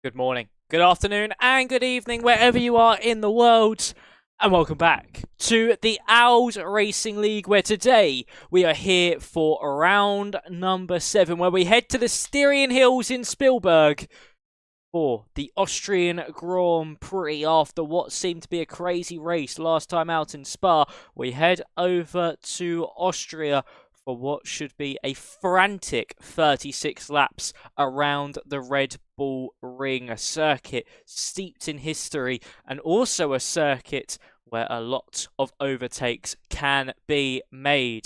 Good morning, good afternoon, and good evening, wherever you are in the world. And welcome back to the OWLS Racing League, where today we are here for round number 7, where we head to the Styrian Hills in Spielberg for the Austrian Grand Prix. After what seemed to be a crazy race last time out in Spa, we head over to Austria for what should be a frantic 36 laps around the Red Bull Ring, a circuit steeped in history and also a circuit where a lot of overtakes can be made.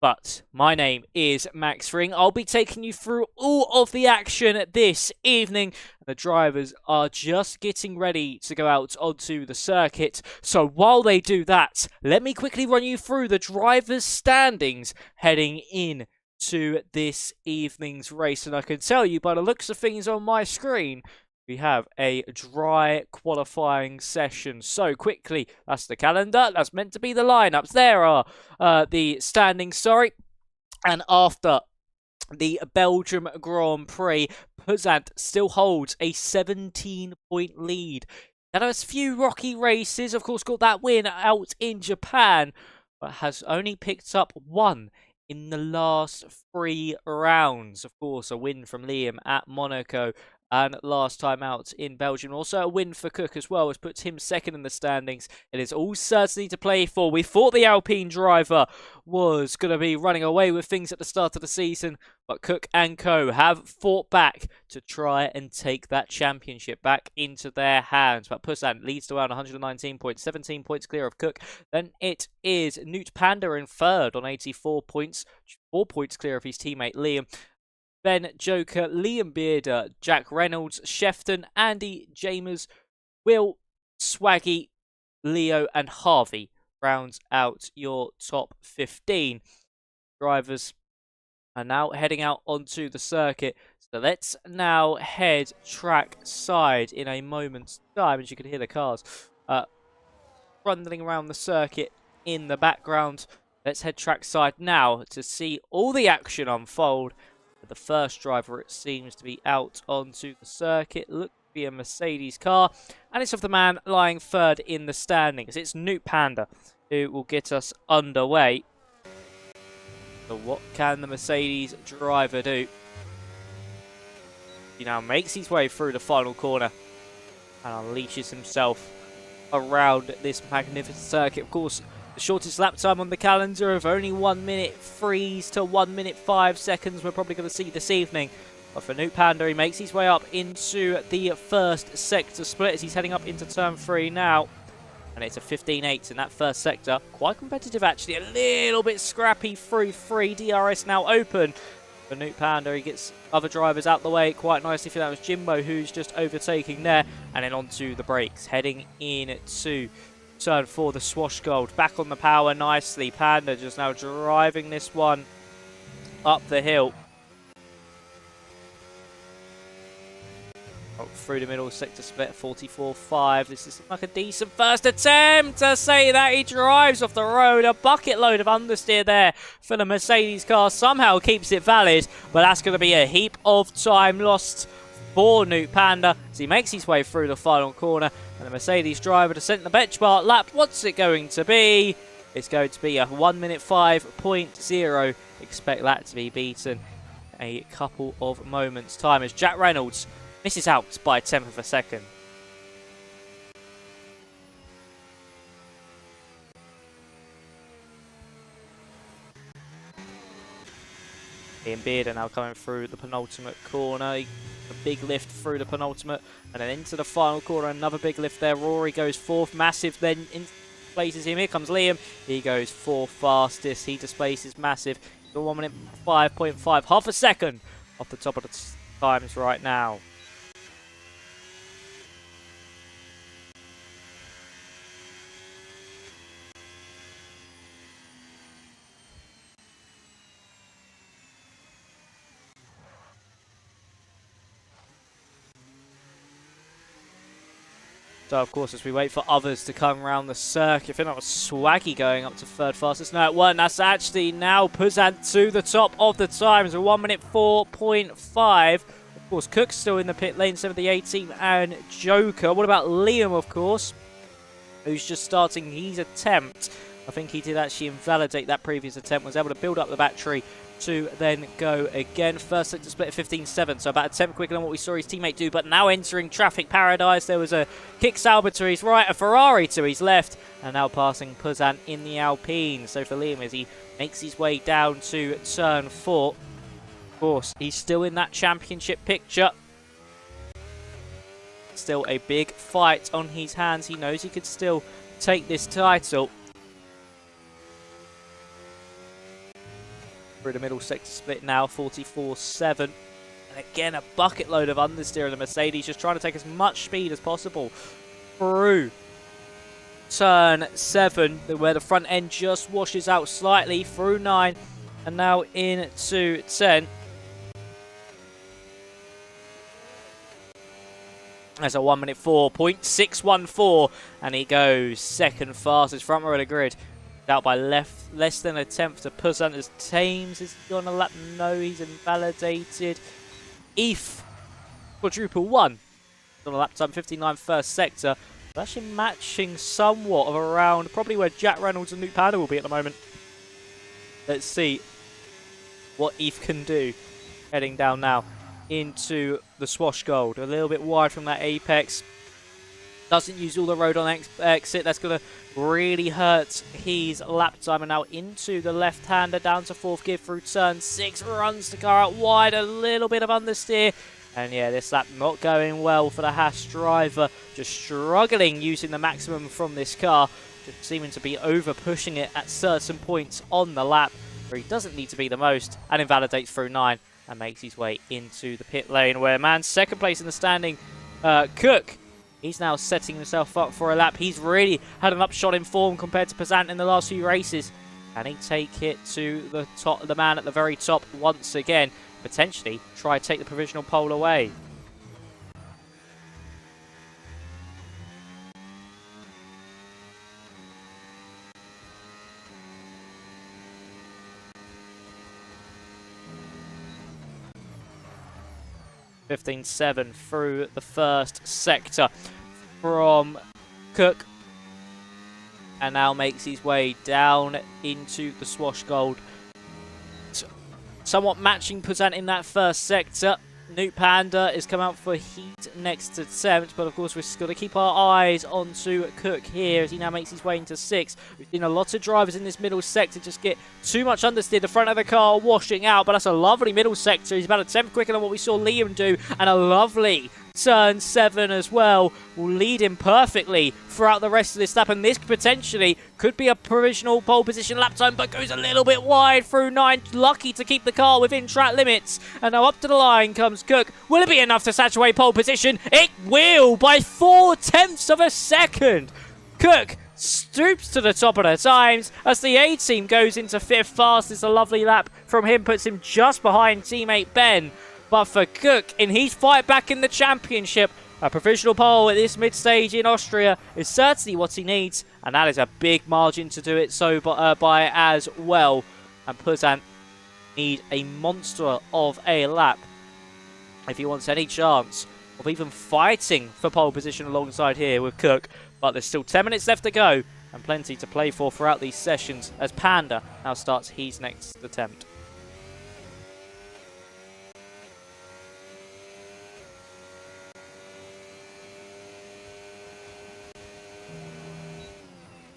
But my name is Max Ring. I'll be taking you through all of the action this evening. The drivers are just getting ready to go out onto the circuit. So while they do that, let me quickly run you through the drivers' standings heading in to this evening's race. And I can tell you by the looks of things on my screen, we have a dry qualifying session. So quickly, that's the calendar. That's meant to be the lineups. There are the standings, sorry. And after the Belgium Grand Prix, Puzant still holds a 17-point lead. That has a few rocky races. Of course, got that win out in Japan, but has only picked up one in the last 3 rounds. Of course, a win from Liam at Monaco. And last time out in Belgium. Also a win for Cook as well, which puts him second in the standings. It is all certainly to play for. We thought the Alpine driver was going to be running away with things at the start of the season, but Cook and co have fought back to try and take that championship back into their hands. But Pusan leads to around 119 points, 17 points clear of Cook. Then it is Newt Panda in third on 84 points, 4 points clear of his teammate Liam. Ben Joker, Liam Bearder, Jack Reynolds, Shefton, Andy, Jamers, Will, Swaggy, Leo and Harvey rounds out your top 15. Drivers are now heading out onto the circuit. So let's now head track side in a moment's time. As you can hear the cars rundling around the circuit in the background. Let's head track side now to see all the action unfold. The first driver, it seems to be out onto the circuit. Looks to be a Mercedes car. And it's of the man lying third in the standings. It's Newt Panda who will get us underway. So what can the Mercedes driver do? He now makes his way through the final corner and unleashes himself around this magnificent circuit. Of course, the shortest lap time on the calendar of only 1 minute 3 to 1 minute 5 seconds we're probably going to see this evening. But for Newt Panda, he makes his way up into the first sector split as he's heading up into turn 3 now. And it's a 15-8 in that first sector. Quite competitive actually, a little bit scrappy through 3. DRS now open for Newt Panda. He gets other drivers out the way quite nicely. For that was Jimbo who's just overtaking there. And then onto the brakes, heading into turn 4, the Swash Gold. Back on the power nicely. Panda just now driving this one up the hill. Oh, through the middle sector split, 44.5. This is like a decent first attempt to say that. He drives off the road. A bucket load of understeer there for the Mercedes car. Somehow keeps it valid, but that's going to be a heap of time lost for Newt Panda as he makes his way through the final corner. And the Mercedes driver to set the benchmark lap. What's it going to be? It's going to be a 1 minute 5.0. Expect that to be beaten a couple of moments' time as Jack Reynolds misses out by 1/10 of a second. Ian Bearder now coming through the penultimate corner. A big lift through the penultimate and then into the final corner. Another big lift there. Rory goes fourth. Massive then displaces him. Here comes Liam. He goes fourth fastest. He displaces Massive. 1 minute 5.5. Half a second off the top of the times right now. So, of course, as we wait for others to come around the circuit, I think that was Swaggy going up to third fastest. No, it wasn't. That's actually now Puzant to the top of the times. 1 minute 4.5. course, Cook's still in the pit lane, 7th the A-team, and Joker. What about Liam, of course, who's just starting his attempt? I think he did actually invalidate that previous attempt, was able to build up the battery to then go again. First sector split at 15-7, so about a 10th quicker than what we saw his teammate do, but now entering traffic paradise. There was a kick Sauber to his right, a Ferrari to his left, and now passing Puzan in the Alpine. So for Liam, as he makes his way down to turn 4, of course, he's still in that championship picture. Still a big fight on his hands. He knows he could still take this title. Through the middle sector split now, 44-7. And again, a bucket load of understeer in the Mercedes, just trying to take as much speed as possible through turn 7, where the front end just washes out slightly, through 9, and now into 10. That's a 1 minute 4.614, and he goes second fastest, front row of the grid. Out by less than a tenth to Puzan as Thames is on a lap. No, he's invalidated. Eve quadruple 1 on a lap time, 59 first sector. But actually matching somewhat of around probably where Jack Reynolds and Luke Panda will be at the moment. Let's see what Eve can do. Heading down now into the Swash Gold. A little bit wide from that apex. Doesn't use all the road on exit. That's going to really hurt his lap time. And now into the left-hander, down to 4th gear through turn 6. Runs the car out wide. A little bit of understeer. And yeah, this lap not going well for the Haas driver. Just struggling using the maximum from this car. Just seeming to be over-pushing it at certain points on the lap where he doesn't need to be the most. And invalidates through 9 and makes his way into the pit lane, where man's second place in the standing, Cook, he's now setting himself up for a lap. He's really had an upshot in form compared to Pazant in the last few races. Can he take it to the top, the man at the very top once again? Potentially try to take the provisional pole away. (15-7) through the first sector from Cook, and now makes his way down into the Swash Gold. Somewhat matching Puzant in that first sector. Nuke Panda is come out for heat next to 7th, but of course we've got to keep our eyes onto Cook here as he now makes his way into 6th. We've seen a lot of drivers in this middle sector just get too much understeer. The front of the car washing out, but that's a lovely middle sector. He's about a 10th quicker than what we saw Liam do, and a lovely turn 7 as well will lead him perfectly throughout the rest of this lap, and this potentially could be a provisional pole position lap time, but goes a little bit wide through 9. Lucky to keep the car within track limits, and now up to the line comes Cook. Will it be enough to saturate pole position? It will, by 0.4 of a second. Cook stoops to the top of the times as the A-team goes into 5th fastest. A lovely lap from him puts him just behind teammate Ben. But for Cook, in his fight back in the championship, a provisional pole at this mid-stage in Austria is certainly what he needs. And that is a big margin to do it so by as well. And Puzan need a monster of a lap if he wants any chance of even fighting for pole position alongside here with Cook. But there's still 10 minutes left to go and plenty to play for throughout these sessions as Panda now starts his next attempt.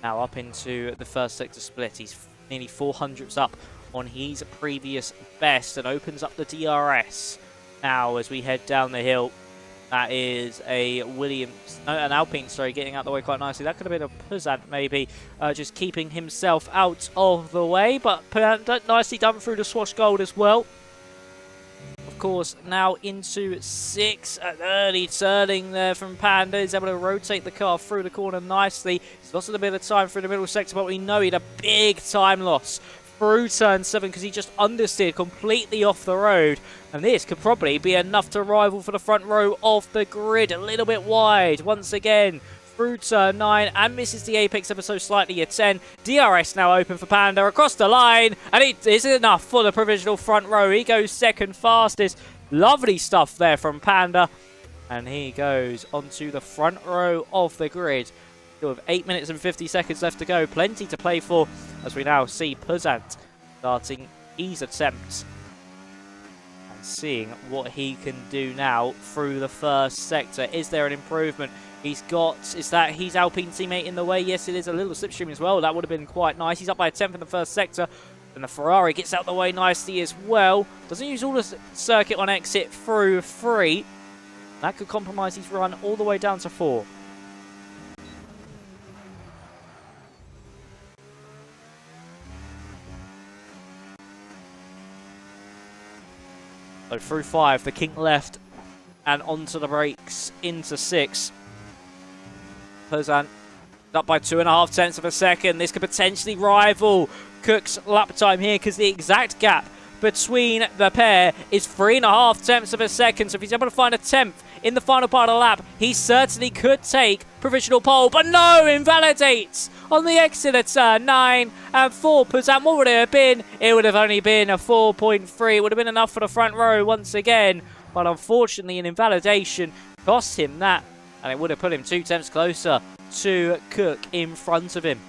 Now up into the first sector split. He's nearly 400ths up on his previous best and opens up the DRS. Now as we head down the hill, that is a an Alpine, sorry, getting out the way quite nicely. That could have been a Puzant maybe, just keeping himself out of the way, but nicely done through the Swash Gold as well. Of course, now into 6, an early turning there from Panda. He's able to rotate the car through the corner nicely. He's lost a bit of time through the middle sector, but we know he had a big time loss through turn 7 because he just understeered completely off the road. And this could probably be enough to rival for the front row of the grid. A little bit wide once again through turn 9 and misses the apex ever so slightly at 10. DRS now open for Panda across the line, and it is enough for the provisional front row. He goes second fastest. Lovely stuff there from Panda. And he goes onto the front row of the grid. Still with 8 minutes and 50 seconds left to go. Plenty to play for as we now see Puzant starting his attempts. And seeing what he can do now through the first sector. Is there an improvement? He's got, is that his Alpine teammate in the way? Yes, it is. A little slipstream as well. That would have been quite nice. He's up by a 10th in the first sector. And the Ferrari gets out the way nicely as well. Doesn't use all the circuit on exit through 3. That could compromise his run all the way down to 4. So through 5, the King left and onto the brakes into 6. Puzant up by 2.5 tenths of a second. This could potentially rival Cook's lap time here because the exact gap between the pair is 3.5 tenths of a second. So if he's able to find a 10th in the final part of the lap, he certainly could take provisional pole. But no, invalidates on the exit at turn 9 and 4. Puzant, what would it have been? It would have only been a 4.3. It would have been enough for the front row once again. But unfortunately, an invalidation cost him that. And it would have put him 2 tenths closer to Cook in front of him.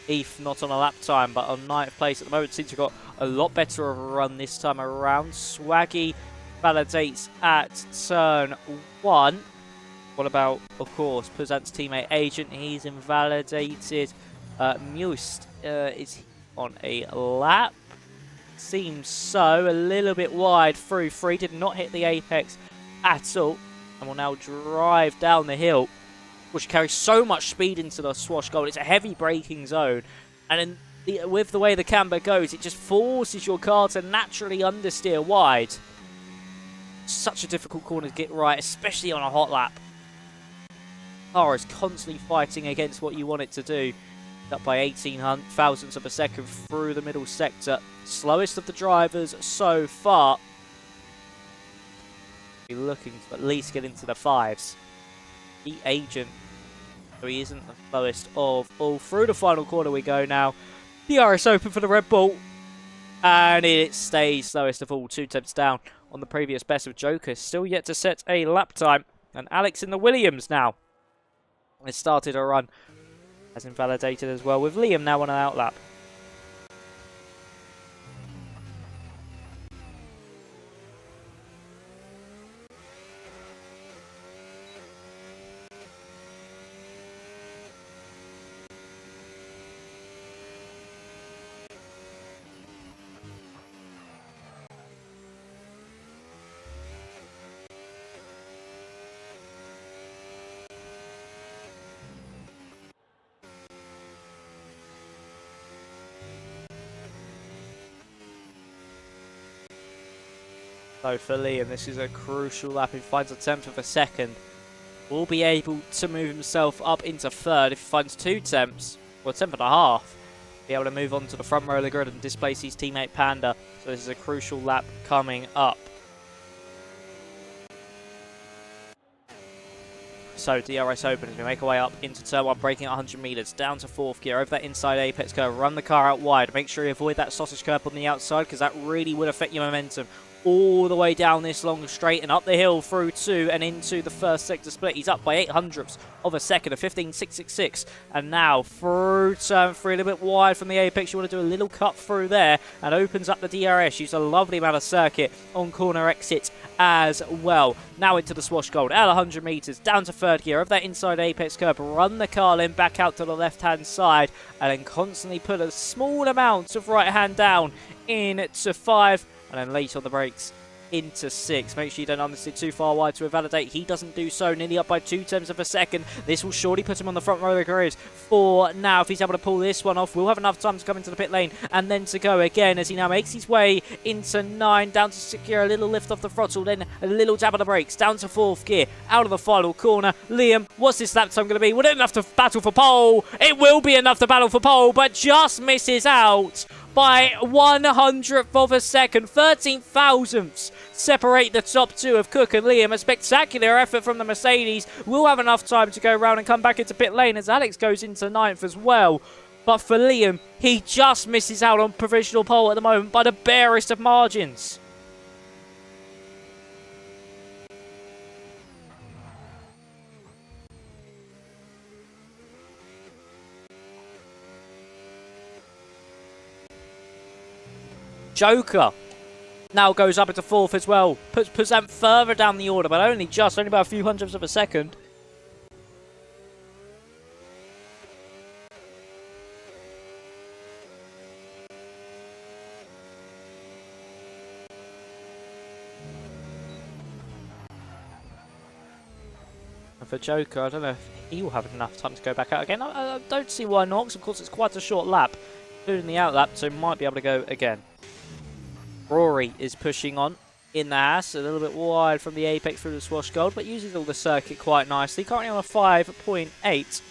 Eve not on a lap time, but on 9th place at the moment. Seems to have got a lot better of a run this time around. Swaggy validates at turn 1. What about, of course, Puzant's teammate Agent? He's invalidated. Must is he on a lap? Seems so. A little bit wide through 3. Did not hit the apex at all. And will now drive down the hill, which carries so much speed into the swash goal. It's a heavy braking zone. And with the way the camber goes, it just forces your car to naturally understeer wide. Such a difficult corner to get right, especially on a hot lap. Car is constantly fighting against what you want it to do. Up by 18 thousandths of a second through the middle sector. Slowest of the drivers so far. Be looking to at least get into the 5s. The Agent, so he isn't the slowest of all. Through the final corner we go now. DRS open for the Red Bull. And it stays slowest of all. 2 tenths down on the previous best of Joker. Still yet to set a lap time. And Alex in the Williams now has started a run. Has invalidated as well, with Liam now on an outlap. So for Liam, this is a crucial lap. If he finds a 10th of a second, will be able to move himself up into 3rd. If he finds 2 tenths, or 10th and a half, be able to move on to the front row of the grid and displace his teammate Panda. So this is a crucial lap coming up. So DRS open as we make our way up into turn 1, braking at 100 metres, down to 4th gear, over that inside apex curve, run the car out wide, make sure you avoid that sausage curb on the outside because that really would affect your momentum. All the way down this long straight and up the hill through 2 and into the first sector split. He's up by 8 hundredths of a second, a 15.666. And now through turn 3, a little bit wide from the apex. You want to do a little cut through there and opens up the DRS. Use a lovely amount of circuit on corner exit as well. Now into the swash gold at 100 metres, down to 3rd gear, over that inside apex curve, run the car in back out to the left hand side and then constantly put a small amount of right hand down into 5. And then late on the brakes into 6. Make sure you don't understeer too far wide to invalidate. He doesn't do so. Nearly up by 2 tenths of a second. This will surely put him on the front row of the grid for now. If he's able to pull this one off, we'll have enough time to come into the pit lane and then to go again as he now makes his way into 9. Down to secure a little lift off the throttle. Then a little tap on the brakes. Down to 4th gear. Out of the final corner. Liam, what's this lap time going to be? Will it enough to battle for pole? It will be enough to battle for pole, but just misses out by 100th of a second. 13 thousandths separate the top 2 of Cook and Liam. A spectacular effort from the Mercedes. We'll have enough time to go around and come back into pit lane as Alex goes into 9th as well. But for Liam, he just misses out on provisional pole at the moment by the barest of margins. Joker now goes up into 4th as well. Puts Puzant further down the order, but only about a few hundredths of a second. And for Joker, I don't know if he will have enough time to go back out again. I don't see why not, because of course it's quite a short lap, including the out lap, so might be able to go again. Rory is pushing on in the Haas, a little bit wide from the apex through the Swash Gold, but uses all the circuit quite nicely. Currently on a 5.8.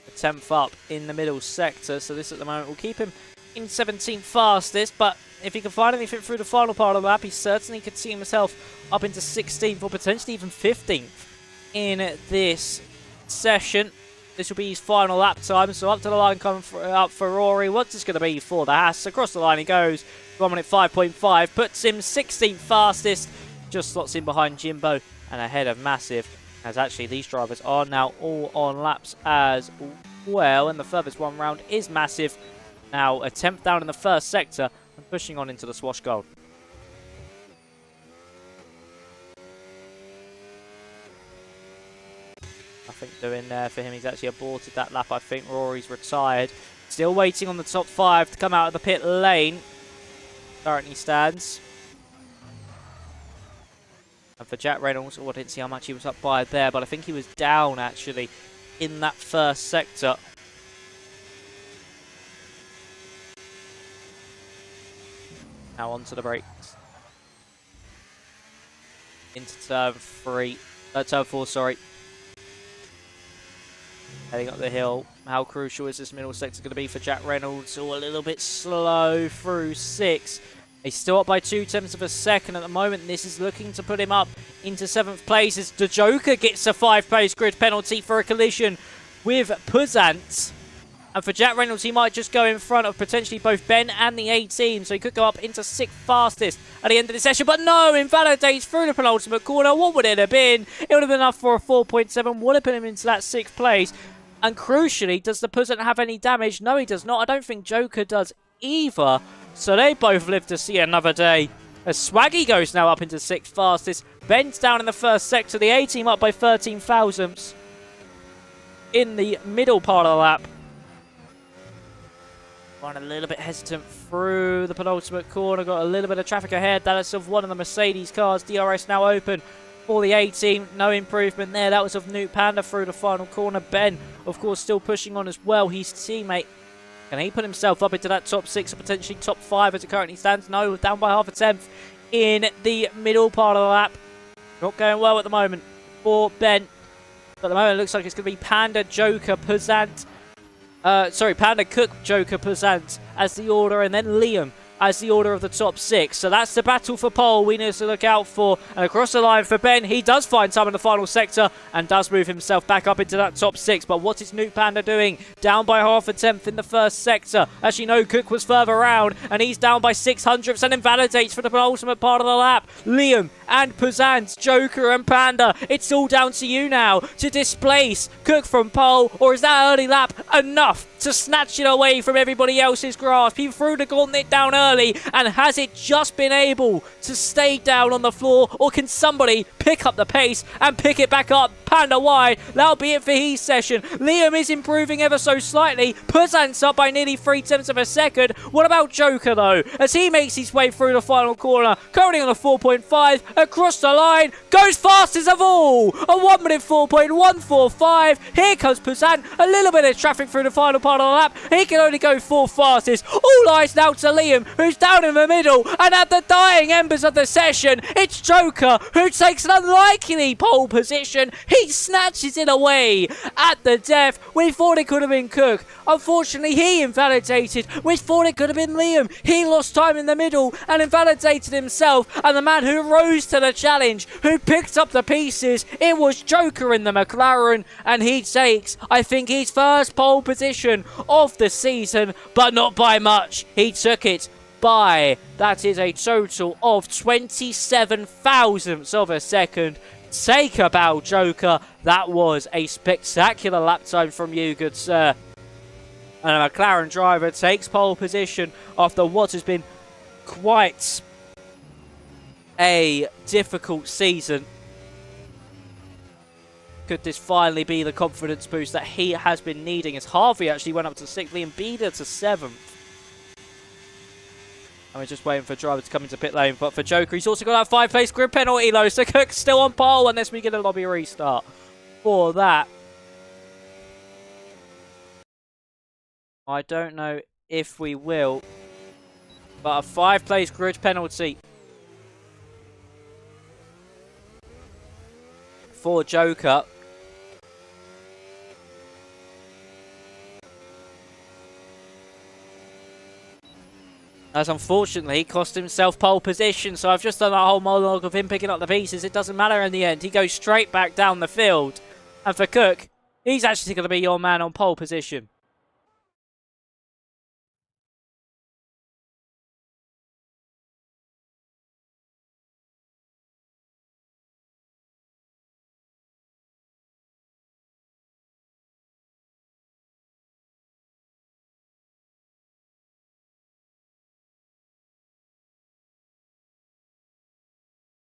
A 10th up in the middle sector, so this at the moment will keep him in 17th fastest, but if he can find anything through the final part of the lap, he certainly could see himself up into 16th or potentially even 15th in this session. This will be his final lap time, so up to the line coming up for Rory. What's this going to be for the Haas? Across the line he goes. 1 minute 5.5, puts him 16th fastest. Just slots in behind Jimbo and ahead of Massive. As actually these drivers are now all on laps as well. And the furthest one round is Massive. Now a 10th down in the first sector and pushing on into the Swash Gold. Nothing doing there for him. He's actually aborted that lap. I think Rory's retired. Still waiting on the top 5 to come out of the pit lane. Currently stands. And for Jack Reynolds, I didn't see how much he was up by there, but I think he was down actually in that first sector. Now onto the brakes. Into turn 4, sorry. Heading up the hill. How crucial is this middle sector going to be for Jack Reynolds? Oh, a little bit slow through 6. He's still up by 0.2 of a second at the moment. This is looking to put him up into 7th place as the Joker gets a 5-place grid penalty for a collision with Puzant. And for Jack Reynolds, he might just go in front of potentially both Ben and the 18. So he could go up into 6th fastest at the end of the session. But no, invalidates through the penultimate corner. What would it have been? It would have been enough for a 4.7. Would have put him into that 6th place. And crucially, does the Puzant have any damage? No, he does not. I don't think Joker does either. So they both live to see another day. As Swaggy goes now up into 6th fastest. Ben's down in the first sector. The A-team up by 13 thousandths in the middle part of the lap. A little bit hesitant through the penultimate corner. Got a little bit of traffic ahead. That is of one of the Mercedes cars. DRS now open for the A-team. No improvement there. That was of Newt Panda through the final corner. Ben, of course, still pushing on as well. His teammate, can he put himself up into that top 6 or potentially top 5 as it currently stands? No, down by half a tenth in the middle part of the lap. Not going well at the moment for Ben. But at the moment, it looks like it's going to be Panda, Joker, Puzant. Panda, Cook, Joker, Puzant as the order, and then Liam as the order of the top 6. So that's the battle for pole we need to look out for. And across the line for Ben, he does find time in the final sector and does move himself back up into that top 6. But what is Newt Panda doing? Down by half a tenth in the first sector. Actually, no, Cook was further around, and he's down by 600ths and invalidates for the penultimate part of the lap. Liam and Puzant, Joker and Panda, it's all down to you now to displace Cook from pole, or is that early lap enough to snatch it away from everybody else's grasp? He threw the gauntlet down early, and has it just been able to stay down on the floor, or can somebody pick up the pace and pick it back up? Panda wide, that'll be it for his session. Liam is improving ever so slightly. Puzant's up by nearly 0.3 of a second. What about Joker though, as he makes his way through the final corner, currently on a 4.5, across the line, goes fastest of all, a 1 minute 4.145. Here comes Puzant, a little bit of traffic through the final part of the lap. He can only go 4th fastest. All eyes now to Liam, who's down in the middle, and at the dying embers of the session, it's Joker who takes an unlikely pole position. He snatches it away at the death. We thought it could have been Cook. Unfortunately, he invalidated. We thought it could have been Liam. He lost time in the middle and invalidated himself. And the man who rose to the challenge, who picked up the pieces, it was Joker in the McLaren. And he takes, I think, his first pole position of the season, but not by much. He took it by, that is a total of 27 thousandths of a second. take a bow, Joker. That was a spectacular lap time from you, good sir. And a McLaren driver takes pole position after what has been quite a difficult season. Could this finally be the confidence boost that he has been needing, as Harvey actually went up to 6th, Liam Bieder to 7th. And we're just waiting for driver to come into pit lane. But for Joker, he's also got that 5th-place grid penalty, though. So Cook's still on pole unless we get a lobby restart for that. I don't know if we will. But a 5th-place grid penalty for Joker. As unfortunately, he cost himself pole position. So I've just done that whole monologue of him picking up the pieces. It doesn't matter in the end. He goes straight back down the field. And for Cook, he's actually going to be your man on pole position.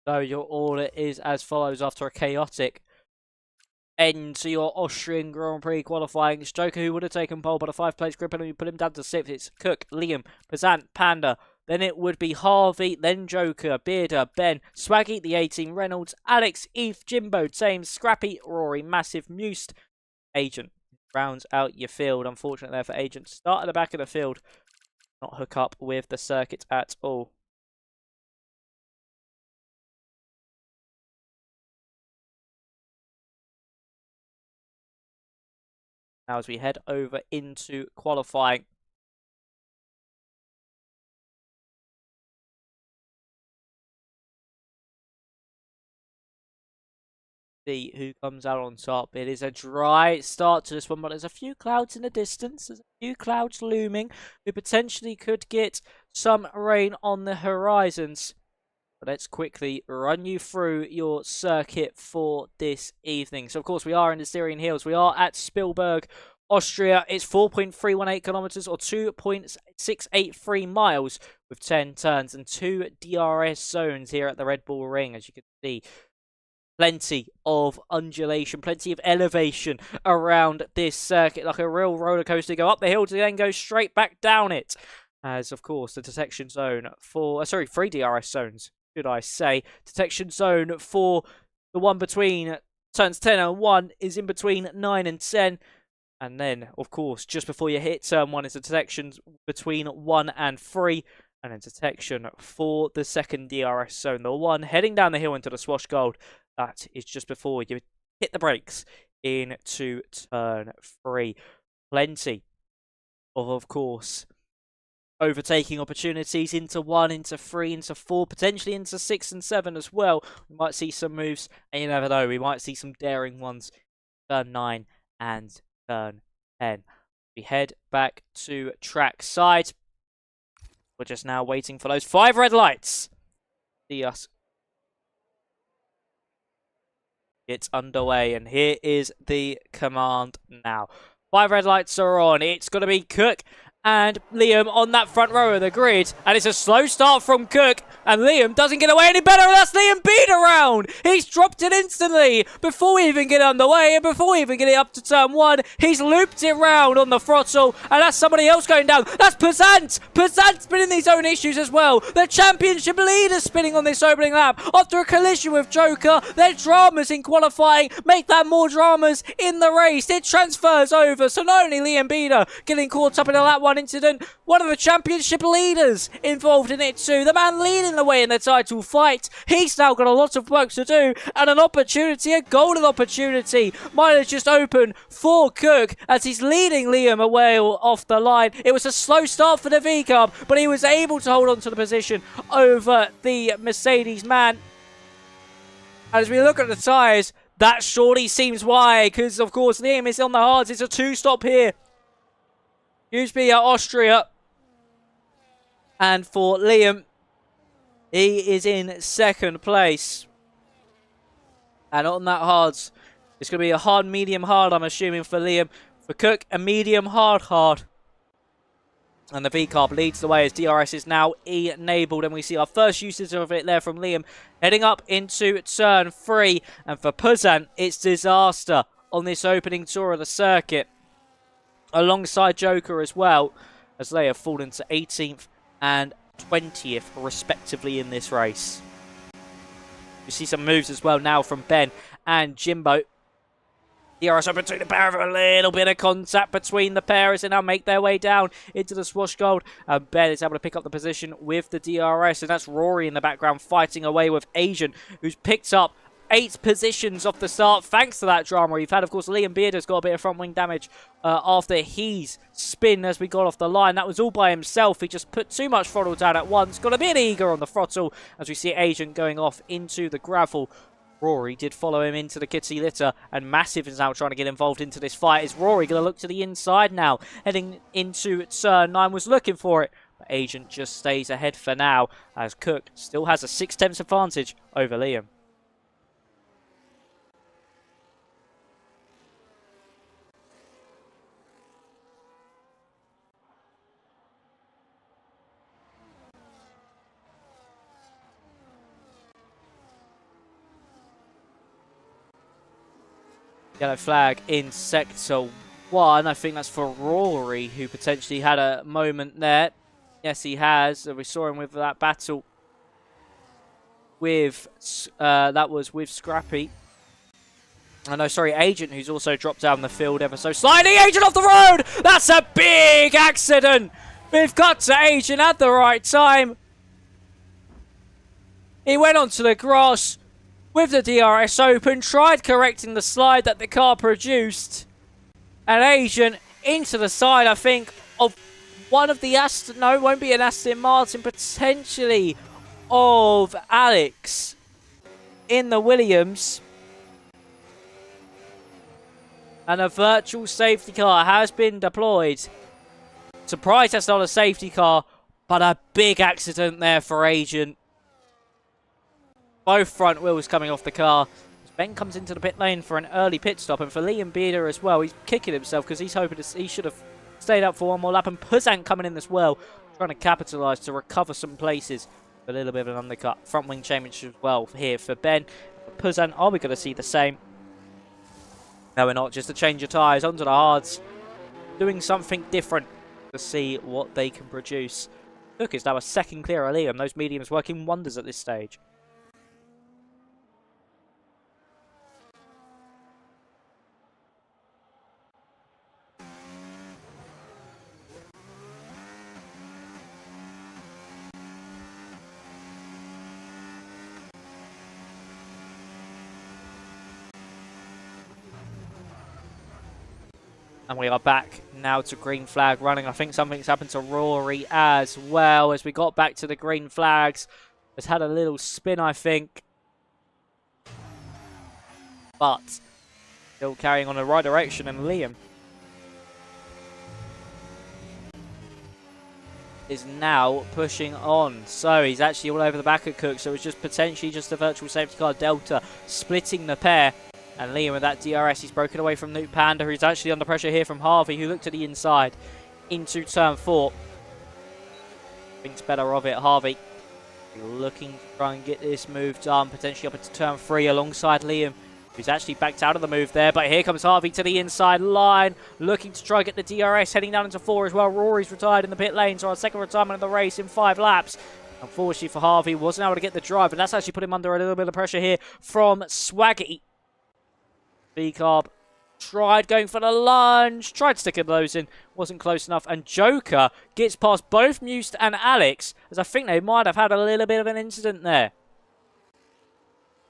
So your order is as follows after a chaotic end to your Austrian Grand Prix qualifying. It's Joker who would have taken pole, but a 5th-place grip and we put him down to 6th. It's Cook, Liam, Pazant, Panda. Then it would be Harvey, then Joker, Bearder, Ben, Swaggy, the 18, Reynolds, Alex, Eve, Jimbo, James, Scrappy, Rory, Massive, Must, Agent. Rounds out your field. Unfortunate there for Agent. Start at the back of the field. Not hook up with the circuit at all. Now as we head over into qualifying. See who comes out on top. It is a dry start to this one, but there's a few clouds in the distance. There's a few clouds looming. We potentially could get some rain on the horizons. But let's quickly run you through your circuit for this evening. So, of course, we are in the Styrian Hills. We are at Spielberg, Austria. It's 4.318 kilometers or 2.683 miles with 10 turns and 2 DRS zones here at the Red Bull Ring, as you can see. Plenty of undulation, plenty of elevation around this circuit, like a real roller coaster. Go up the hill to then go straight back down it. As, of course, the detection zone for... 3 DRS zones, should I say. Detection zone for the one between turns 10 and 1 is in between 9 and 10. And then, of course, just before you hit turn 1 is the detection between 1 and 3. And then detection for the second DRS zone. The one heading down the hill into the Swash Gold. That is just before you hit the brakes into turn 3. Plenty of course, overtaking opportunities into 1, into 3, into 4, potentially into 6 and 7 as well. We might see some moves, and you never know, we might see some daring ones. Turn 9 and turn 10. We head back to track side. We're just now waiting for those 5 red lights. See us. It's underway, and here is the command now. 5 red lights are on. It's going to be Cook and Liam on that front row of the grid. And it's a slow start from Cook. And Liam doesn't get away any better. That's Liam Beard around. He's dropped it instantly before we even get underway. And before we even get it up to turn 1, he's looped it round on the throttle. And that's somebody else going down. That's Pazant. Pazant's been in his own issues as well. The championship leader spinning on this opening lap. After a collision with Joker, their dramas in qualifying make that more dramas in the race. It transfers over. So not only Liam Beader getting caught up in a lap 1 incident, one of the championship leaders involved in it too. The man leading the way in the title fight. He's now got a lot of work to do and an opportunity, a golden opportunity. Mine is just open for Cook as he's leading Liam away off the line. It was a slow start for the V-Cub, but he was able to hold on to the position over the Mercedes man. As we look at the tyres, that surely seems why, because of course Liam is on the hards. It's a 2-stop here. Usually at Austria. And for Liam, he is in 2nd place. And on that hards, it's going to be a hard, medium, hard, I'm assuming, for Liam. For Cook, a medium, hard, hard. And the V-Carb leads the way as DRS is now enabled. And we see our first usage of it there from Liam. Heading up into turn 3. And for Puzan, it's disaster on this opening tour of the circuit. Alongside Joker as well, as they have fallen to 18th and 20th respectively in this race. You see some moves as well now from Ben and Jimbo. DRS up between the pair of a little bit of contact between the pair as they now make their way down into the Swash Gold. And Ben is able to pick up the position with the DRS. And that's Rory in the background fighting away with Asian, who's picked up 8 positions off the start thanks to that drama we've had. Of course, Liam Bearder's got a bit of front wing damage after his spin as we got off the line. That was all by himself. He just put too much throttle down at once. Got a bit eager on the throttle as we see Asian going off into the gravel. Rory did follow him into the Kitty litter, and Massive is now trying to get involved into this fight. Is Rory going to look to the inside now, heading into turn 9, was looking for it, but Agent just stays ahead for now, as Cook still has a 6/10 advantage over Liam. Yellow flag in sector 1. I think that's for Rory, who potentially had a moment there. Yes, he has. We saw him with that battle with, that was with Scrappy. Oh, no, sorry, Agent, who's also dropped down the field ever so slightly. Agent off the road! That's a big accident! We've got to Agent at the right time. He went onto the grass with the DRS open, tried correcting the slide that the car produced, and Agent into the side, I think, of one of the Aston, no, it won't be an Aston Martin, potentially of Alex in the Williams. And a virtual safety car has been deployed. Surprised that's not a safety car, but a big accident there for Agent. Both front wheels coming off the car. Ben comes into the pit lane for an early pit stop, and for Liam Bearder as well, he's kicking himself because he's hoping he should have stayed up for one more lap. And Puzan coming in as well, trying to capitalise to recover some places. A little bit of an undercut. Front wing championship as well here for Ben. For Puzan, are we going to see the same? No, we're not. Just a change of tyres onto the hards. Doing something different to see what they can produce. Look, it's now a second clear of Liam. Those mediums working wonders at this stage. And we are back now to green flag running. I think something's happened to Rory as well as we got back to the green flags. Has had a little spin, I think. But still carrying on the right direction. And Liam is now pushing on. So he's actually all over the back of Cook. So it's just potentially just a virtual safety car Delta splitting the pair. And Liam with that DRS, he's broken away from Nuke Panda, who's actually under pressure here from Harvey, who looked to the inside into turn 4. Thinks better of it. Harvey looking to try and get this move done, potentially up into turn 3 alongside Liam, who's actually backed out of the move there. But here comes Harvey to the inside line, looking to try and get the DRS, heading down into 4 as well. Rory's retired in the pit lane, so our second retirement of the race in 5 laps. Unfortunately for Harvey, wasn't able to get the drive, and that's actually put him under a little bit of pressure here from Swaggy. V-Carb tried going for the lunge, tried sticking those in, wasn't close enough, and Joker gets past both Must and Alex, as I think they might have had a little bit of an incident there.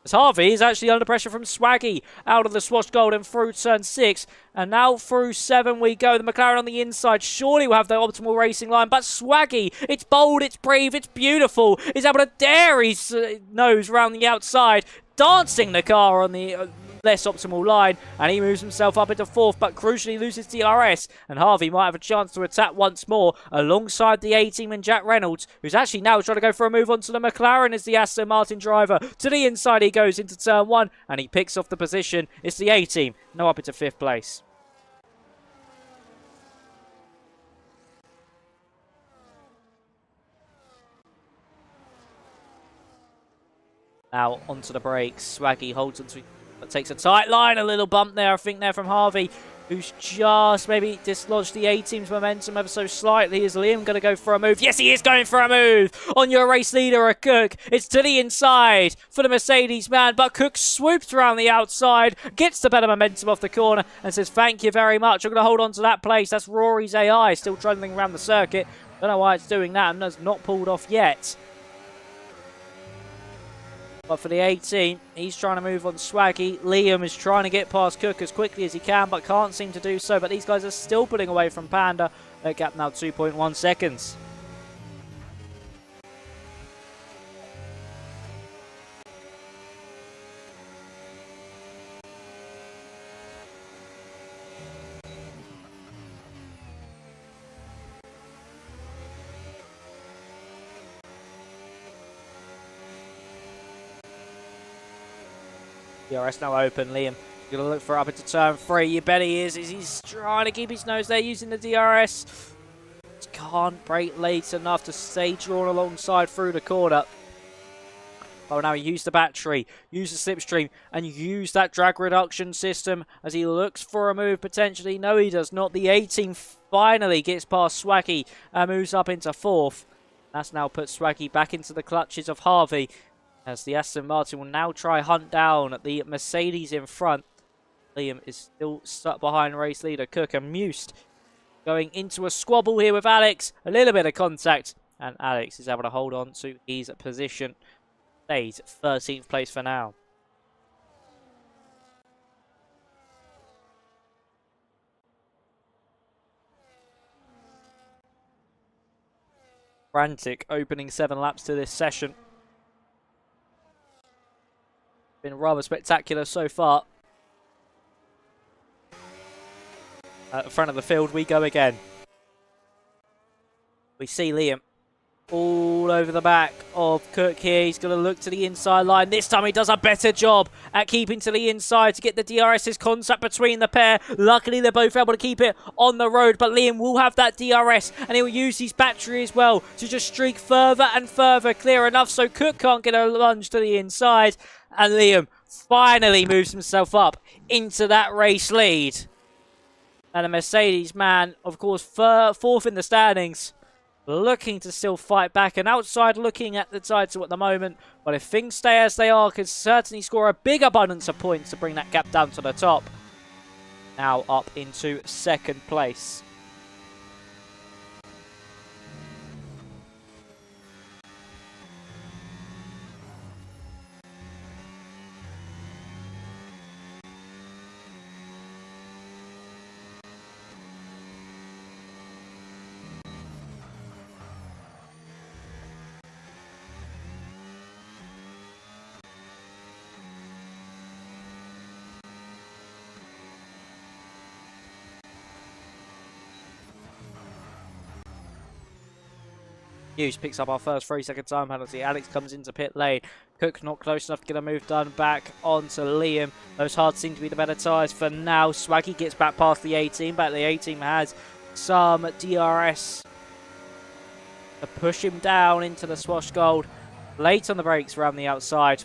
As Harvey is actually under pressure from Swaggy, out of the Swash Gold and through turn 6, and now through 7 we go. The McLaren on the inside surely will have the optimal racing line, but Swaggy, it's bold, it's brave, it's beautiful, is able to dare his nose round the outside, dancing the car on the less optimal line, and he moves himself up into 4th, but crucially loses DRS, and Harvey might have a chance to attack once more alongside the A-Team and Jack Reynolds, who's actually now trying to go for a move onto the McLaren as the Aston Martin driver. To the inside he goes into turn 1, and he picks off the position. It's the A-Team, now up into 5th place. Now onto the brakes. Swaggy holds onto, but takes a tight line. A little bump there, I think, there from Harvey, who's just maybe dislodged the A-Team's momentum ever so slightly. Is Liam going to go for a move? Yes, he is going for a move on your race leader, Cook. It's to the inside for the Mercedes man, but Cook swoops around the outside, gets the better momentum off the corner, and says, thank you very much. I'm going to hold on to that place. That's Rory's AI still trundling around the circuit. Don't know why it's doing that, and has not pulled off yet. But for the 18, he's trying to move on Swaggy. Liam is trying to get past Cook as quickly as he can, but can't seem to do so. But these guys are still pulling away from Panda. Their gap now 2.1 seconds. DRS now open. Liam going to look for up into turn 3. You bet he is. He's trying to keep his nose there using the DRS. Just can't brake late enough to stay drawn alongside through the corner. Oh, now he used the battery, use the slipstream, and use that drag reduction system as he looks for a move potentially. No, he does not. The 18 finally gets past Swaggy and moves up into 4th. That's now put Swaggy back into the clutches of Harvey, as the Aston Martin will now try hunt down the Mercedes in front. Liam is still stuck behind race leader Cook, and Must going into a squabble here with Alex. A little bit of contact, and Alex is able to hold on to his position. Stays 13th place for now. Frantic opening 7 laps to this session. Been rather spectacular so far. At the front of the field we go again. We see Liam all over the back of Cook here. He's going to look to the inside line. This time he does a better job at keeping to the inside to get the DRS's contact between the pair. Luckily, they're both able to keep it on the road, but Liam will have that DRS, and he'll use his battery as well to just streak further and further clear enough so Cook can't get a lunge to the inside, and Liam finally moves himself up into that race lead. And the Mercedes man, of course, 4th in the standings, looking to still fight back, and outside looking at the title at the moment. But if things stay as they are, could certainly score a big abundance of points to bring that gap down to the top. Now up into 2nd place. Hughes picks up our first 3-second time penalty. Alex comes into pit lane. Cook not close enough to get a move done back onto Liam. Those hards seem to be the better tyres for now. Swaggy gets back past the 18, but the 18 has some DRS to push him down into the Swash Gold. Late on the brakes around the outside.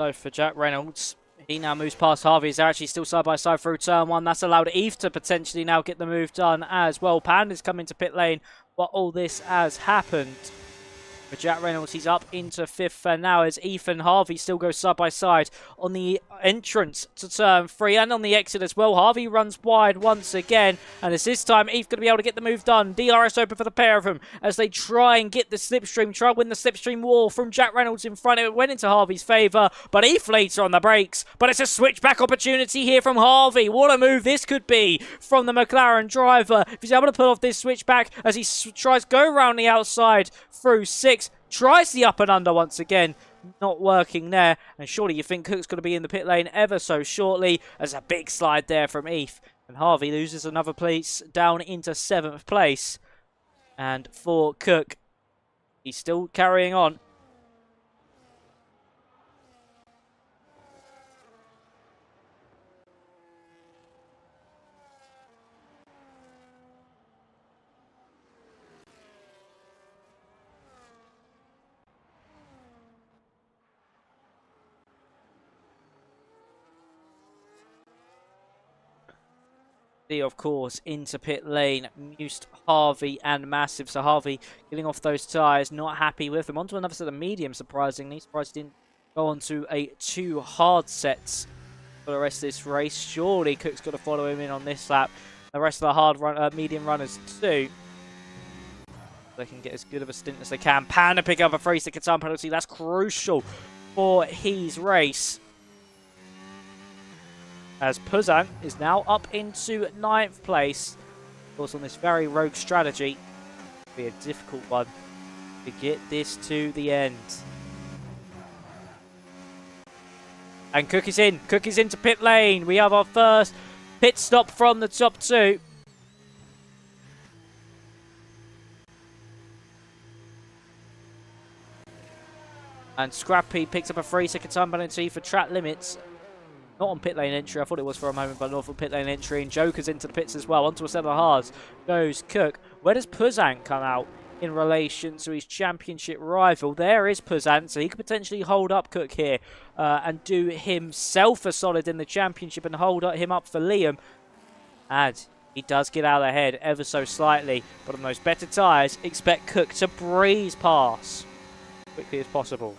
So for Jack Reynolds, He now moves past Harvey. They're actually still side by side through turn one. That's allowed Eve to potentially now get the move done as well. Panda's come into pit lane while all this has happened. For Jack Reynolds, he's up into 5th for now as Ethan Harvey still goes side by side on the entrance to turn 3 and on the exit as well. Harvey runs wide once again, and it's this time Eve going to be able to get the move done. DRS open for the pair of them as they try and get the slipstream, try and win the slipstream war from Jack Reynolds in front. It went into Harvey's favour, but Eve later on the brakes. But it's a switchback opportunity here from Harvey. What a move this could be from the McLaren driver. If he's able to pull off this switchback as he tries to go around the outside through 6. Tries the up and under once again. Not working there. And surely you think Cook's going to be in the pit lane ever so shortly. There's a big slide there from Eve. And Harvey loses another place down into 7th place. And for Cook, he's still carrying on. Of course, into pit lane, Must, Harvey and Massive. So Harvey getting off those tyres, not happy with them. Onto another set of medium, surprisingly. Surprised he didn't go on to a 2 hard sets for the rest of this race. Surely Cook's got to follow him in on this lap. The rest of the medium runners too. They can get as good of a stint as they can. Panda pick up a free-stick time penalty. That's crucial for his race. As Puzan is now up into 9th place. Of course, on this very rogue strategy, it'll be a difficult one to get this to the end. And Cook is in. Cook is into pit lane. We have our first pit stop from the top 2. And Scrappy picks up a free second time penalty for track limits. Not on pit lane entry, I thought it was for a moment, but not for pit lane entry. And Joker's into the pits as well. Onto a set of hards goes Cook. Where does Puzan come out in relation to his championship rival? There is Puzan, so he could potentially hold up Cook here and do himself a solid in the championship and hold him up for Liam. And he does get out ahead ever so slightly, but on those better tyres, expect Cook to breeze past as quickly as possible.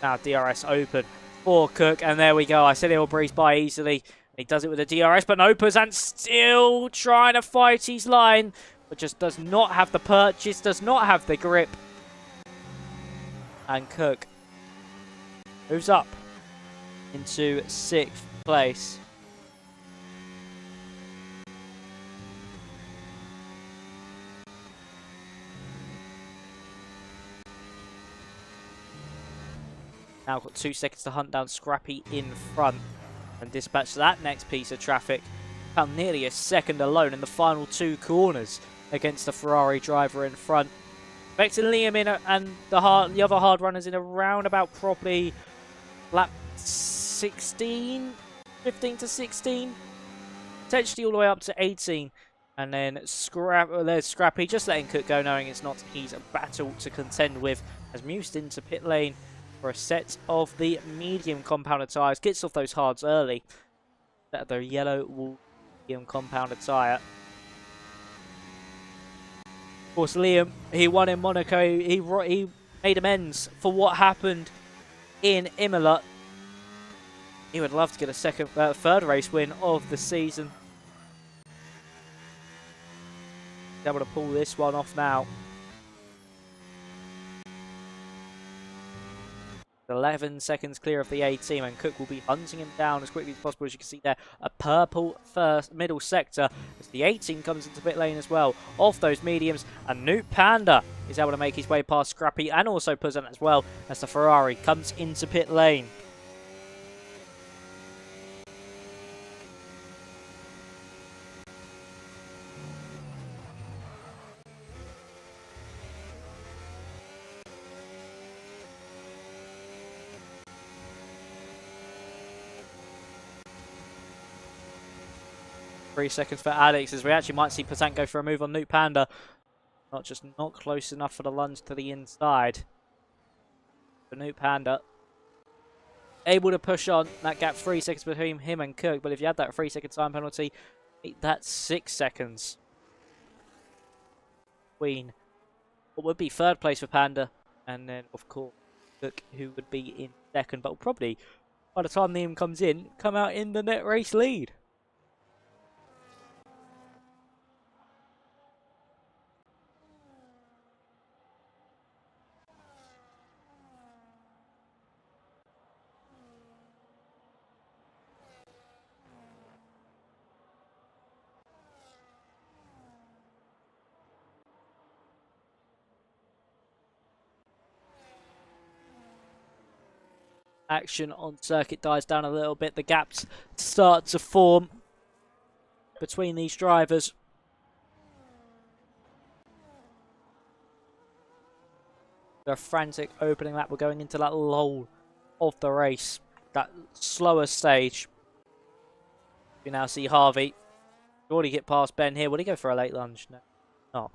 Now DRS open for Cook, and there we go. I said he'll breeze by easily. He does it with a DRS, but no, Puzan still trying to fight his line, but just does not have the purchase, does not have the grip. And Cook moves up into 6th place. Now got 2 seconds to hunt down Scrappy in front and dispatch that next piece of traffic. Found nearly a second alone in the final 2 corners against the Ferrari driver in front. Expecting Liam in and the other hard runners in around about probably lap 16, 15 to 16, potentially all the way up to 18. And then there's Scrappy just letting Cook go, knowing it's not his battle to contend with, as Must into pit lane for a set of the medium compounded tyres. Gets off those hards early. Set of the yellow medium compounded tyre. Of course, Liam, he won in Monaco. He made amends for what happened in Imola. He would love to get a third race win of the season. He's able to pull this one off now. 11 seconds clear of the A team, and Cook will be hunting him down as quickly as possible. As you can see there, a purple first middle sector as the A team comes into pit lane as well off those mediums, and Newt Panda is able to make his way past Scrappy and also Puzan as well as the Ferrari comes into pit lane. 3 seconds for Alex, as we actually might see Patant go for a move on Newt Panda. Not close enough for the lunge to the inside. For Newt Panda. Able to push on that gap 3 seconds between him and Cook, but if you had that 3-second time penalty, that's 6 seconds. Between what would be third place for Panda, and then of course Cook, who would be in second, but will probably, by the time Liam comes in, come out in the net race lead. Action on circuit dies down a little bit. The gaps start to form between these drivers. A frantic opening lap. We're going into that lull of the race, that slower stage. We now see Harvey already get past Ben here. Would he go for a late lunge? No, not.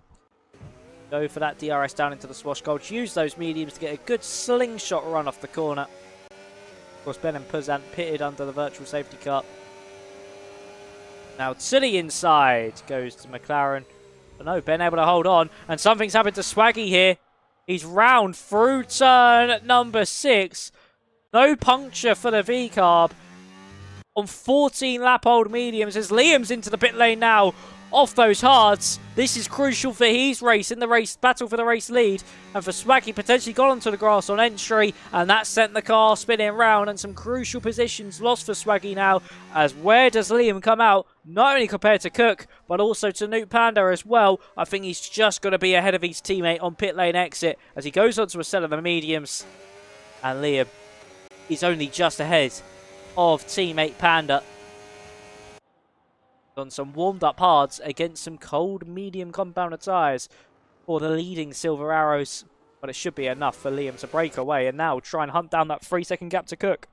Go for that DRS down into the Swash Gulch. Use those mediums to get a good slingshot run off the corner. Of course, Ben and Puzant pitted under the virtual safety car. Now to the inside goes to McLaren. But no, Ben able to hold on. And something's happened to Swaggy here. He's round through turn number 6. No puncture for the V-carb on 14 lap old mediums as Liam's into the pit lane now. Off those hards. This is crucial for his race in the race battle for the race lead. And for Swaggy, potentially got onto the grass on entry. And that sent the car spinning round. And some crucial positions lost for Swaggy now. As where does Liam come out? Not only compared to Cook, but also to Newt Panda as well. I think he's just going to be ahead of his teammate on pit lane exit. As he goes on to a set of the mediums. And Liam is only just ahead of teammate Panda. On some warmed up hards against some cold medium compounder tyres for the leading Silver Arrows. But it should be enough for Liam to break away and now try and hunt down that 3-second gap to Cook.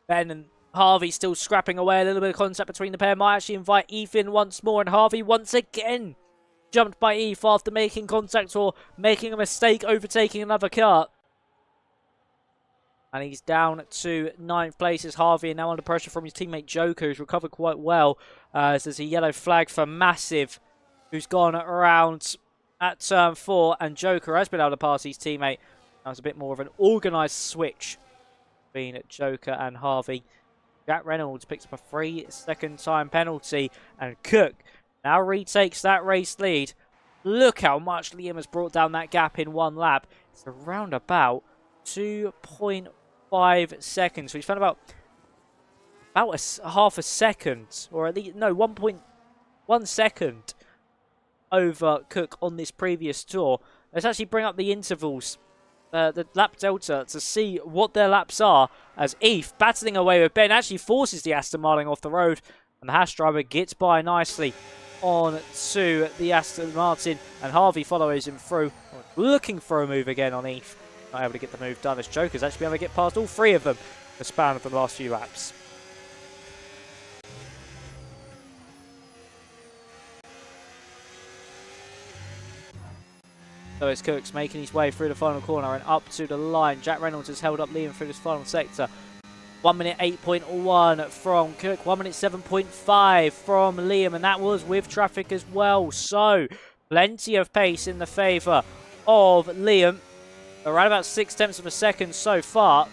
Ben and Harvey still scrapping away. A little bit of contact between the pair. Might actually invite Eve in once more. And Harvey once again jumped by Eve after making contact or making a mistake overtaking another car. And he's down to 9th place as Harvey, and now under pressure from his teammate Joker, who's recovered quite well. As there's a yellow flag for Massive, who's gone around at turn 4. And Joker has been able to pass his teammate. That was a bit more of an organised switch between Joker and Harvey. Jack Reynolds picks up a 3-second time penalty, and Cook now retakes that race lead. Look how much Liam has brought down that gap in one lap. It's around about 2.5 seconds. So he's found about half a second, or at least, no, 1.1 second over Cook on this previous tour. Let's actually bring up the intervals. The lap delta to see what their laps are, as Eve battling away with Ben actually forces the Aston Martin off the road, and the Haas driver gets by nicely on to the Aston Martin, and Harvey follows him through, looking for a move again on Eve. Not able to get the move done as Joker's actually been able to get past all 3 of them in the span of the last few laps. So it's Cook's making his way through the final corner and up to the line. Jack Reynolds has held up Liam through this final sector. 1 minute 8.1 from Cook. 1 minute 7.5 from Liam. And that was with traffic as well. So plenty of pace in the favour of Liam. Around about 0.6 of a second so far.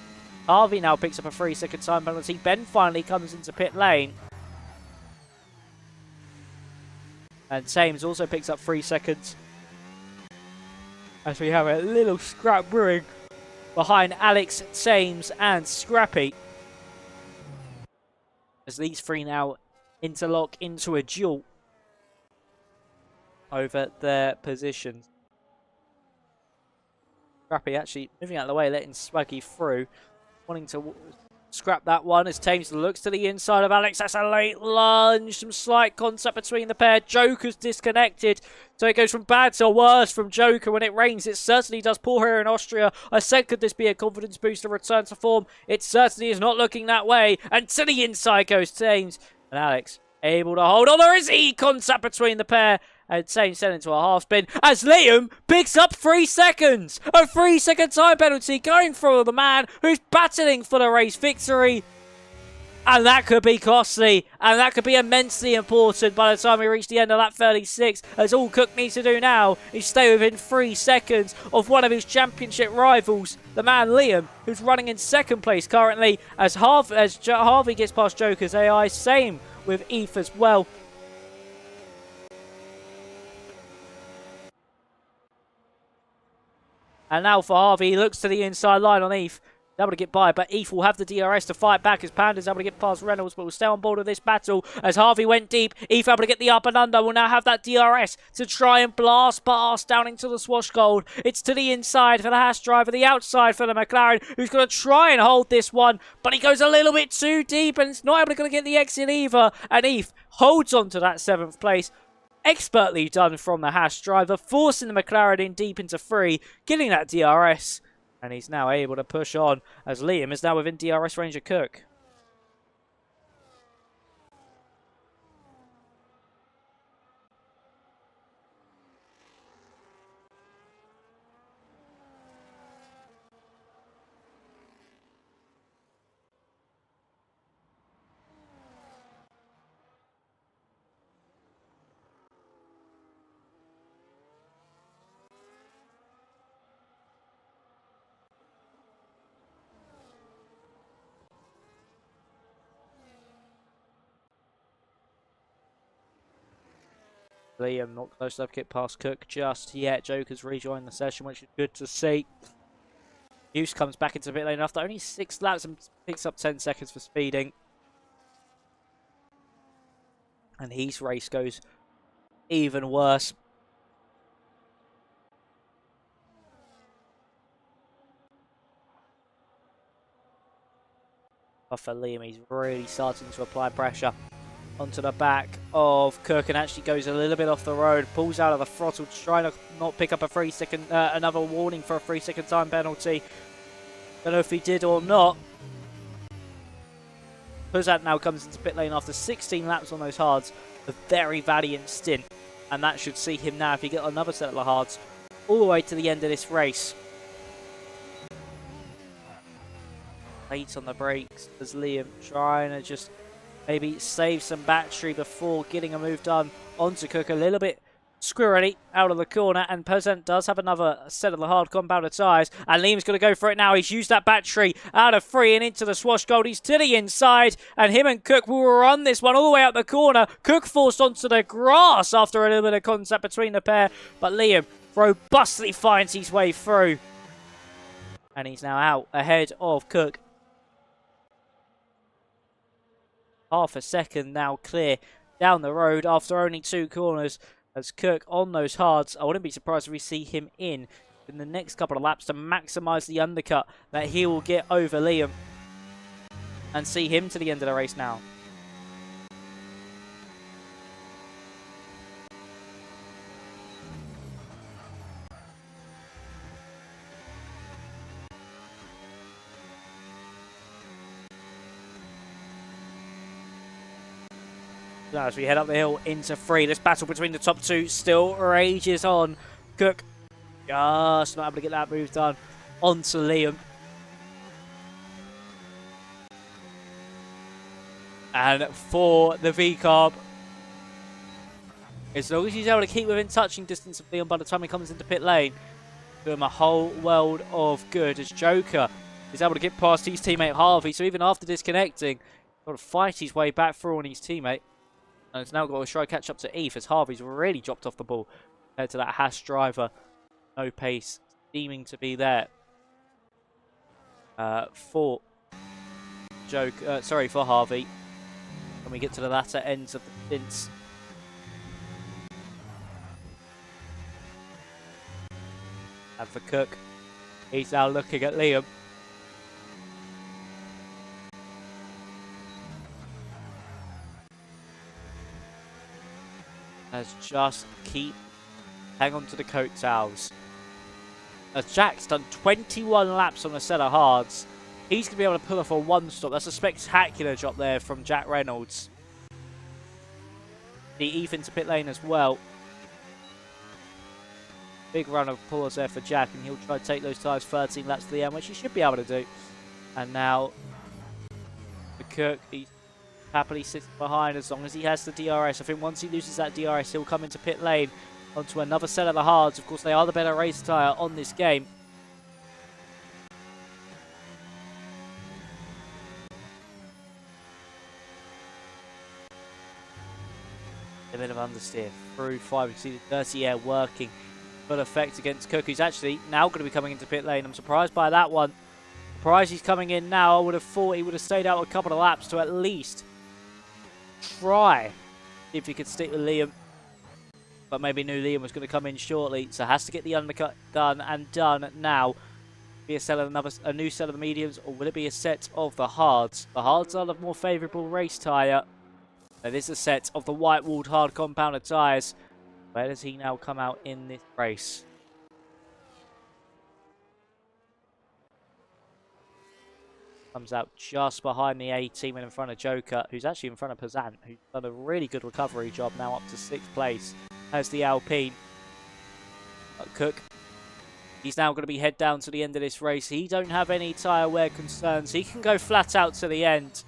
Harvey now picks up a 3-second time penalty. Ben finally comes into pit lane. And Thames also picks up 3 seconds. As we have a little scrap brewing behind Alex, Thames and Scrappy. As these 3 now interlock into a duel over their positions. Scrappy actually moving out of the way, letting Swaggy through. Wanting to scrap that one as Thames looks to the inside of Alex. That's a late lunge. Some slight contact between the pair. Joker's disconnected. So it goes from bad to worse from Joker. When it rains, it certainly does poor here in Austria. I said, could this be a confidence booster return to form? It certainly is not looking that way. And to the inside goes Thames. And Alex able to hold on. There is contact between the pair. And Thames sent into a half spin as Liam picks up 3 seconds. A 3-second time penalty going for the man who's battling for the race victory. And that could be costly. And that could be immensely important by the time we reach the end of lap 36. As all Cook needs to do now is stay within 3 seconds of one of his championship rivals, the man Liam, who's running in second place currently. As Harvey gets past Joker's AI. Same with Eve as well. And now for Harvey, he looks to the inside line on Eve. He's able to get by, but Eve will have the DRS to fight back as Panda's able to get past Reynolds, but will stay on board of this battle as Harvey went deep. Eve able to get the up and under, will now have that DRS to try and blast past down into the Swash Gold. It's to the inside for the Haas driver, the outside for the McLaren, who's going to try and hold this one, but he goes a little bit too deep and it's not able to get the exit either. And Eve holds on to that 7th place. Expertly done from the Haas driver, forcing the McLaren in deep into 3, getting that DRS. And he's now able to push on as Liam is now within DRS range of Cook. Liam not close enough to get past Cook just yet. Joker's rejoined the session, which is good to see. Hughes comes back into pit lane after only 6 laps and picks up 10 seconds for speeding. And his race goes even worse. But for Liam, he's really starting to apply pressure onto the back of Cook and actually goes a little bit off the road, pulls out of the throttle to try to not pick up a 3-second, another warning for a 3-second time penalty. Don't know if he did or not. Puzat now comes into pit lane after 16 laps on those hards. A very valiant stint. And that should see him now, if he gets another set of the hards, all the way to the end of this race. Late on the brakes as Liam trying to just maybe save some battery before getting a move done onto Cook. A little bit squirrely out of the corner, and Pezant does have another set of the hard compounder tyres, and Liam's going to go for it now. He's used that battery out of 3 and into the Swash Gold. He's to the inside, and him and Cook will run this one all the way out the corner. Cook forced onto the grass after a little bit of contact between the pair, but Liam robustly finds his way through, and he's now out ahead of Cook. Half a second now clear down the road after only 2 corners as Cook on those hards. I wouldn't be surprised if we see him in the next couple of laps to maximise the undercut that he will get over Liam and see him to the end of the race now. As we head up the hill into 3, this battle between the top 2 still rages on. Cook just not able to get that move done onto Liam. And for the V-Carb, as long as he's able to keep within touching distance of Liam by the time he comes into pit lane, do him a whole world of good, as Joker is able to get past his teammate Harvey. So even after disconnecting, got to fight his way back through on his teammate. And it's now got to try to catch up to Eve as Harvey's really dropped off the ball compared to that Haas driver. No pace seeming to be there for for Harvey. When we get to the latter ends of the stints. And for Cook, he's now looking at Liam. as just keep hang on to the coattails. As Jack's done 21 laps on a set of hards, he's going to be able to pull off a one stop. That's a spectacular job there from Jack Reynolds. The Ethan to pit lane as well. Big run of applause there for Jack, and he'll try to take those tyres 13 laps to the end, which he should be able to do. And now for Cook, he happily sits behind as long as he has the DRS. I think once he loses that DRS, he'll come into pit lane onto another set of the hards. Of course, they are the better race tyre on this game. A bit of understeer through 5. You can see the dirty air working full effect against Cook, who's actually now going to be coming into pit lane. I'm surprised by that one. Surprised he's coming in now. I would have thought he would have stayed out a couple of laps to at least try if he could stick with Liam. But maybe knew Liam was going to come in shortly, so has to get the undercut done and done now. Be a new set of the mediums, or will it be a set of the hards? The hards are the more favourable race tyre. It is a set of the white-walled hard compounded tyres. Where does he now come out in this race? Comes out just behind the A team and in front of Joker, who's actually in front of Pazant, who's done a really good recovery job, now up to 6th place as the Alpine. Cook, he's now going to be head down to the end of this race. He don't have any tyre wear concerns. He can go flat out to the end.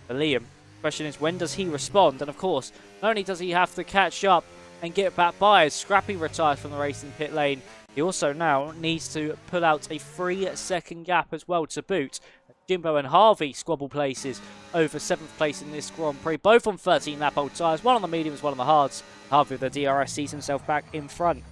For Liam, question is, when does he respond? And of course, not only does he have to catch up and get back by as Scrappy retires from the race in pit lane, he also now needs to pull out a 3-second gap as well to boot. Jimbo and Harvey squabble places over 7th place in this Grand Prix, both on 13-lap-old tyres, one on the mediums, one on the hards. Harvey with the DRS sees himself back in front.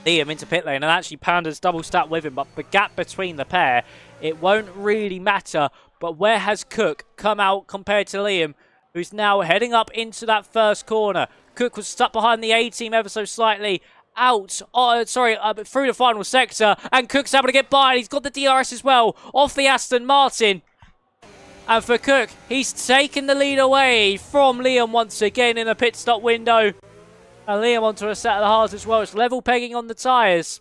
Liam into pit lane, and actually Panda's double stack with him, but the gap between the pair, it won't really matter. But where has Cook come out compared to Liam, who's now heading up into that first corner? Cook was stuck behind the A team ever so slightly, through the final sector, and Cook's able to get by, and he's got the DRS as well, off the Aston Martin. And for Cook, he's taken the lead away from Liam once again in the pit stop window. And Liam onto a set of the hards as well. It's level pegging on the tyres.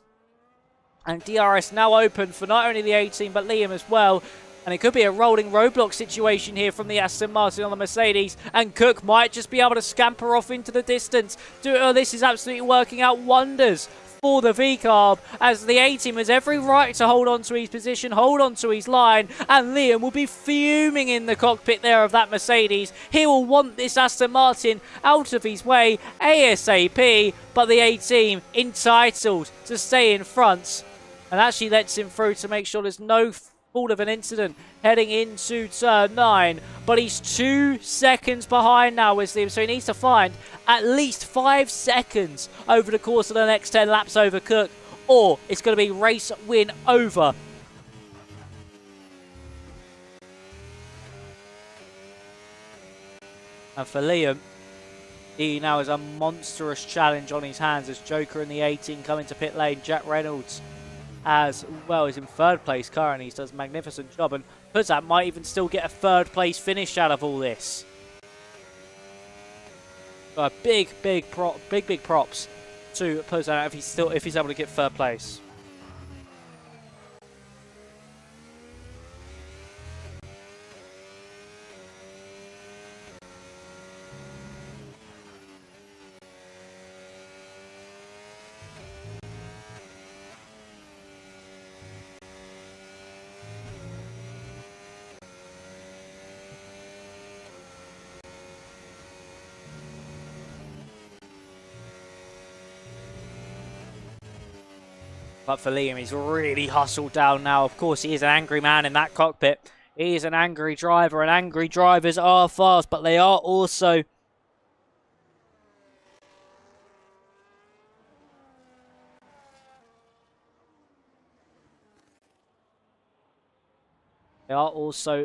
And DRS now open for not only the A team, but Liam as well. And it could be a rolling roadblock situation here from the Aston Martin on the Mercedes. And Cook might just be able to scamper off into the distance. This is absolutely working out wonders for the V-Carb, as the A-team has every right to hold on to his position, hold on to his line, and Liam will be fuming in the cockpit there of that Mercedes. He will want this Aston Martin out of his way ASAP, but the A-team entitled to stay in front, and actually lets him through to make sure there's no fault of an incident heading into turn 9, but he's 2 seconds behind now with Liam, so he needs to find at least 5 seconds over the course of the next 10 laps over Cook, or it's going to be race win over. And for Liam, he now has a monstrous challenge on his hands as Joker and the 18 come into pit lane. Jack Reynolds as well is in 3rd place currently. He does a magnificent job, and Puzat might even still get a 3rd place finish out of all this. Big props to Puzat if he's able to get 3rd place. But for Liam, he's really hustled down now. Of course, he is an angry man in that cockpit. He is an angry driver, and angry drivers are fast, but they are also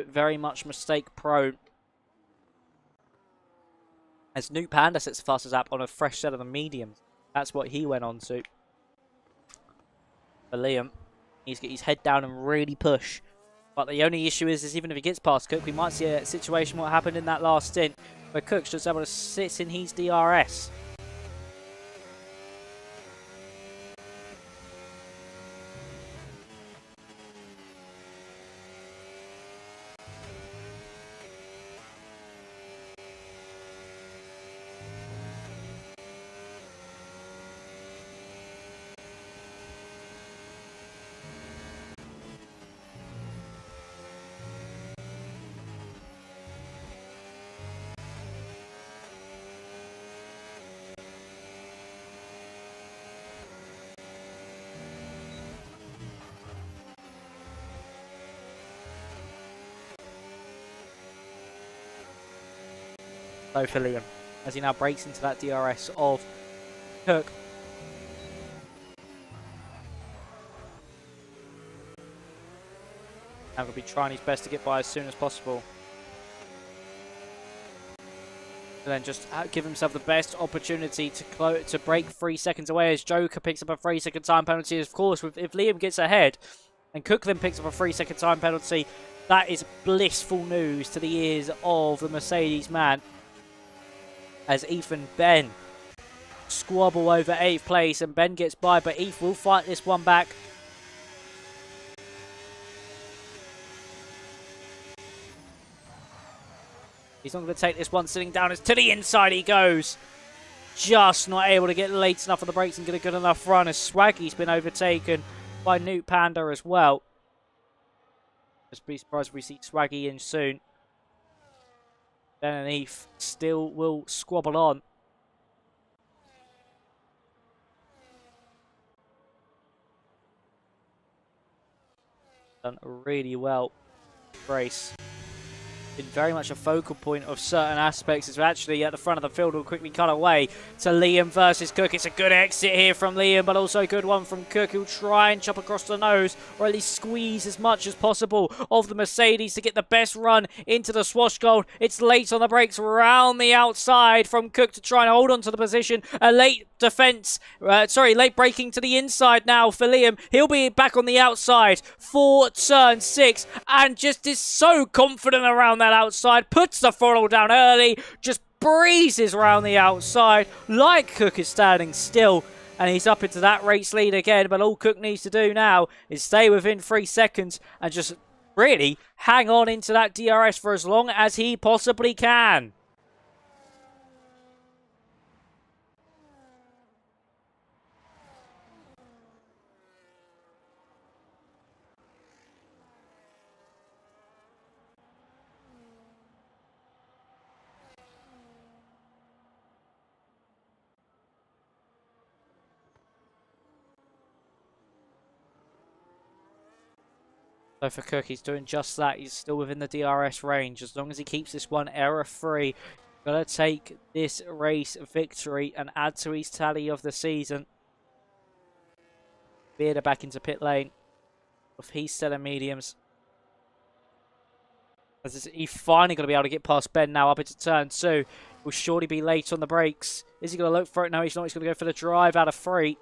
very much mistake prone. As Nuke Panda sets the fastest lap on a fresh set of the mediums. That's what he went on to. For Liam, he's got his head down and really push. But the only issue is even if he gets past Cook, we might see a situation what happened in that last stint, where Cook's just able to sit in his DRS. So for Liam, as he now breaks into that DRS of Cook. Now going to be trying his best to get by as soon as possible. And then just give himself the best opportunity to break 3 seconds away as Joker picks up a 3-second time penalty. Of course, if Liam gets ahead and Cook then picks up a 3-second time penalty, that is blissful news to the ears of the Mercedes man. As Ethan Ben squabble over 8th place and Ben gets by, but Eth will fight this one back. He's not going to take this one sitting down as to the inside he goes. Just not able to get late enough on the brakes and get a good enough run as Swaggy's been overtaken by Nuke Panda as well. Just be surprised if we see Swaggy in soon. Ben and Eth still will squabble on. Done really well. Race. Been very much a focal point of certain aspects. It's actually at the front of the field will quickly cut away to Liam versus Cook. It's a good exit here from Liam, but also a good one from Cook, who'll try and chop across the nose, or at least squeeze as much as possible of the Mercedes to get the best run into the Swash Gold. It's late on the brakes round the outside from Cook to try and hold on to the position. A late defense, late braking to the inside now for Liam. He'll be back on the outside for turn 6 and just is so confident around that outside, puts the throttle down early, just breezes around the outside like Cook is standing still, and he's up into that race lead again. But all Cook needs to do now is stay within 3 seconds and just really hang on into that DRS for as long as he possibly can. So for Cook, he's doing just that. He's still within the DRS range. As long as he keeps this one error-free, going to take this race victory and add to his tally of the season. Bearder back into pit lane with his set of mediums. As he's finally going to be able to get past Ben now up into turn 2. Will surely be late on the brakes. Is he going to look for it? No, he's not. He's going to go for the drive out of 3.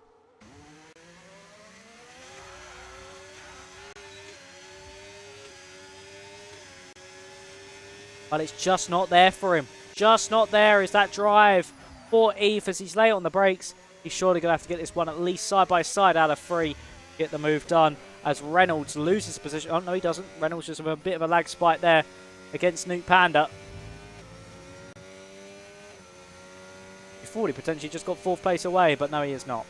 But it's just not there for him. Just not there is that drive for Eth as he's late on the brakes. He's surely going to have to get this one at least side by side out of 3. Get the move done as Reynolds loses position. Oh, no, he doesn't. Reynolds just with a bit of a lag spike there against Nuke Panda. He thought he potentially just got 4th place away, but no, he is not.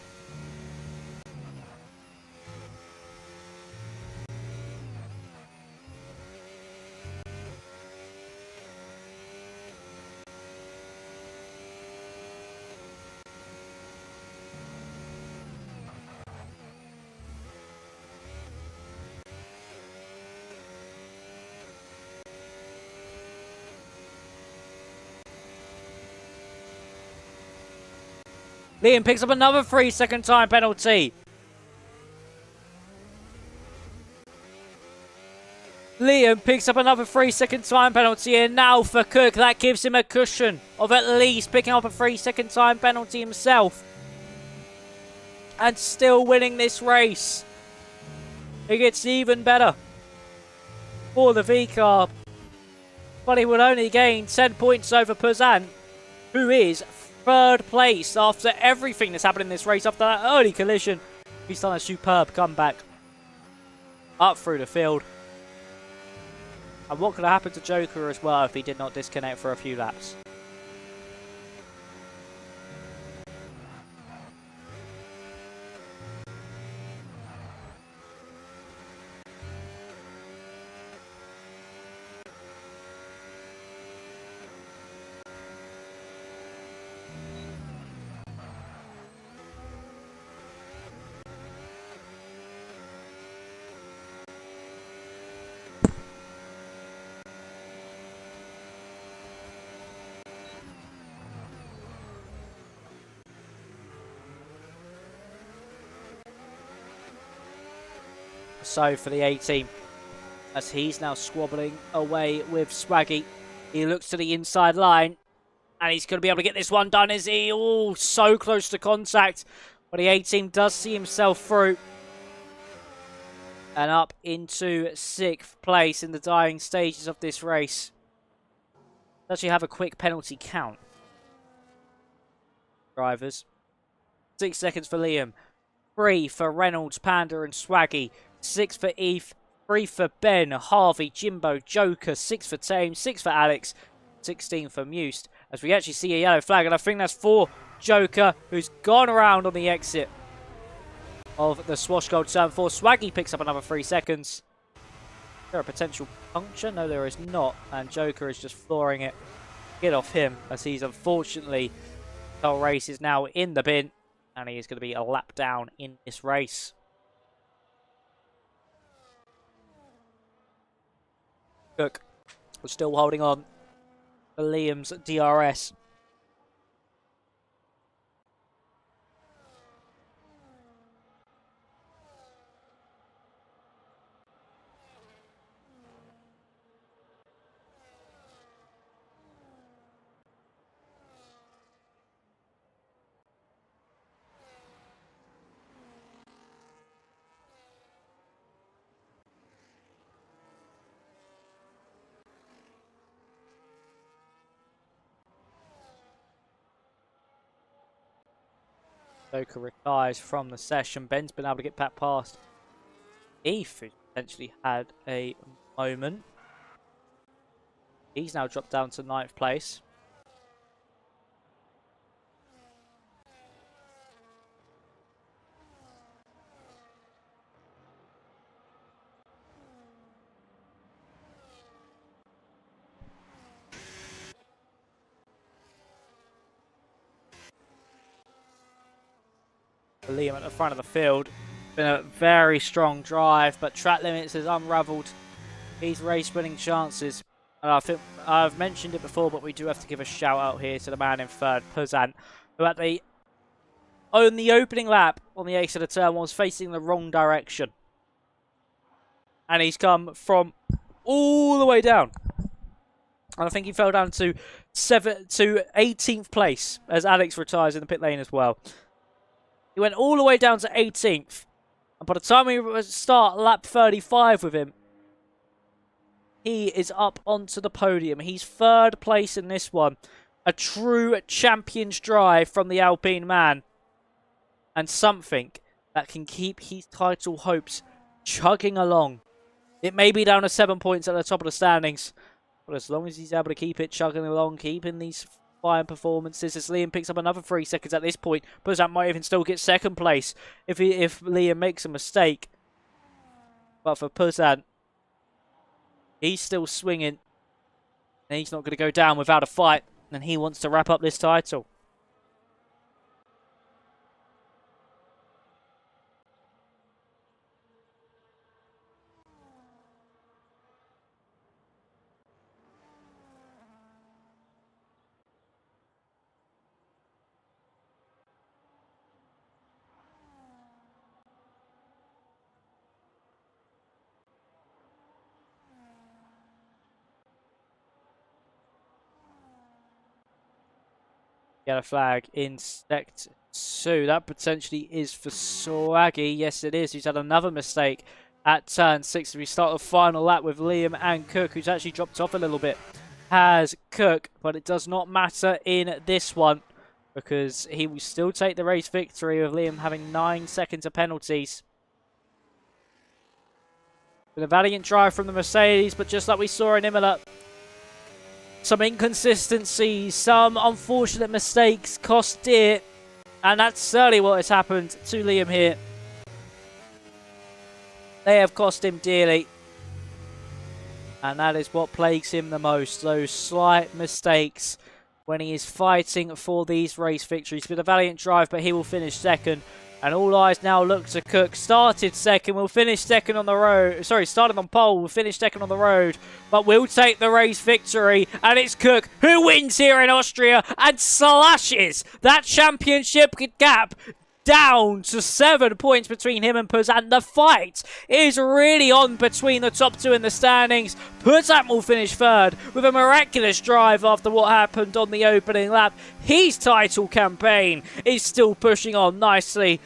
Liam picks up another 3-second time penalty. Liam picks up another 3-second time penalty, and now for Cook, that gives him a cushion of at least picking up a 3-second time penalty himself. And still winning this race. It gets even better for the V-car. But he would only gain 10 points over Puzan, who is third place after everything that's happened in this race. After that early collision, he's done a superb comeback up through the field. And what could have happened to Joker as well if he did not disconnect for a few laps? So for the 18, as he's now squabbling away with Swaggy, he looks to the inside line, and he's going to be able to get this one done, is he? Oh, so close to contact, but the 18 does see himself through. And up into 6th place in the dying stages of this race. Does actually have a quick penalty count. Drivers. 6 seconds for Liam. 3 for Reynolds, Panda and Swaggy. 6 for Eve, 3 for Ben, Harvey, Jimbo, Joker, 6 for Tame, 6 for Alex, 16 for Must. As we actually see a yellow flag, and I think that's for Joker, who's gone around on the exit of the Swash Gold Turn 4. Swaggy picks up another 3 seconds. Is there a potential puncture? No, there is not. And Joker is just flooring it. Get off him, as he's unfortunately, the whole race is now in the bin, and he is going to be a lap down in this race. Cook was still holding on for Liam's DRS. Joker retires from the session. Ben's been able to get back past Eve, who potentially had a moment. He's now dropped down to 9th place. Liam at the front of the field. Been a very strong drive, but track limits has unravelled his race winning chances. And I think I've mentioned it before, but we do have to give a shout out here to the man in third, Puzan, who on the opening lap on the exit of turn was facing the wrong direction. And he's come from all the way down. And I think he fell down to 18th place as Alex retires in the pit lane as well. He went all the way down to 18th. And by the time we start lap 35 with him, he is up onto the podium. He's third place in this one. A true champion's drive from the Alpine man. And something that can keep his title hopes chugging along. It may be down to 7 points at the top of the standings. But as long as he's able to keep it chugging along, keeping these fine performances, as Liam picks up another 3 seconds at this point, Puzan might even still get 2nd place if Liam makes a mistake. But for Puzan, he's still swinging. And he's not going to go down without a fight. And he wants to wrap up this title. Yellow flag in Sector 2. That potentially is for Swaggy. Yes, it is. He's had another mistake at turn 6. We start the final lap with Liam and Cook, who's actually dropped off a little bit. Has Cook, but it does not matter in this one because he will still take the race victory with Liam having 9 seconds of penalties. With a valiant drive from the Mercedes, but just like we saw in Imola, some inconsistencies, some unfortunate mistakes cost dear, and that's certainly what has happened to Liam here. They have cost him dearly, and that is what plagues him the most, those slight mistakes when he is fighting for these race victories. With a valiant drive, but he will finish second. And all eyes now look to Cook. Started second, will finish second on the road. Sorry, started on pole, will finish second on the road. But will take the race victory. And it's Cook who wins here in Austria and slashes that championship gap down to 7 points between him and Puzan. The fight is really on between the top two in the standings. Puzan will finish third with a miraculous drive after what happened on the opening lap. His title campaign is still pushing on nicely.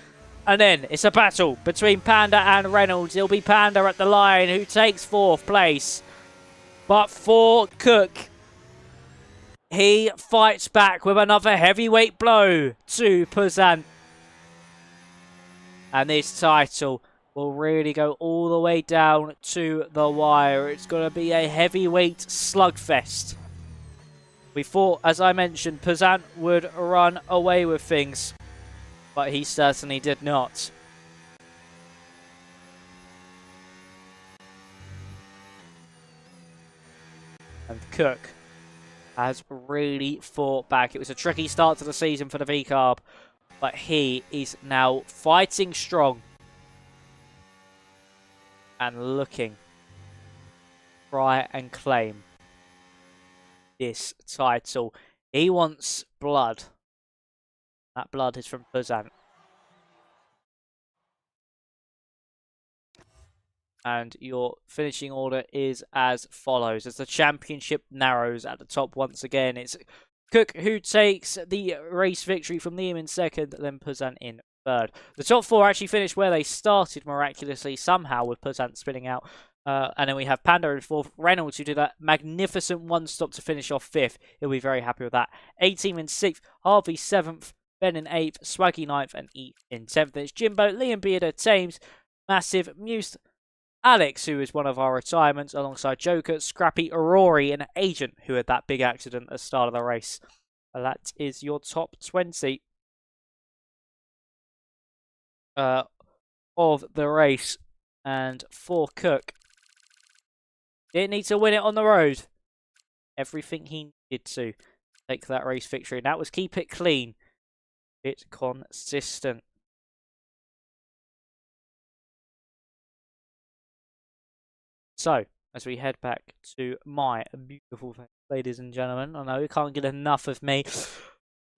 And then it's a battle between Panda and Reynolds. It'll be Panda at the line who takes 4th place. But for Cook, he fights back with another heavyweight blow to Puzan. And this title will really go all the way down to the wire. It's going to be a heavyweight slugfest. We thought, as I mentioned, Puzan would run away with things, but he certainly did not. And Cook has really fought back. It was a tricky start to the season for the V-Carb, but he is now fighting strong and looking to try and claim this title. He wants blood. That blood is from Puzan. And your finishing order is as follows. As the championship narrows at the top once again, it's Cook who takes the race victory from Liam in second, then Puzan in third. The top 4 actually finished where they started miraculously somehow, with Puzan spinning out. And then we have Panda in 4th, Reynolds who did a magnificent one-stop to finish off 5th. He'll be very happy with that. A-Team in 6th, Harvey 7th, Ben in 8th, Swaggy 9th, and Eve in 7th. It's Jimbo, Liam Bearder, Thames, Massive, Muse, Alex, who is one of our retirements, alongside Joker, Scrappy, Rory, and Agent, who had that big accident at the start of the race. That is your top 20 of the race. And for Cook, didn't need to win it on the road. Everything he needed to take that race victory. And that was keep it clean, it's consistent. So, as we head back to my beautiful face, ladies and gentlemen, I know you can't get enough of me.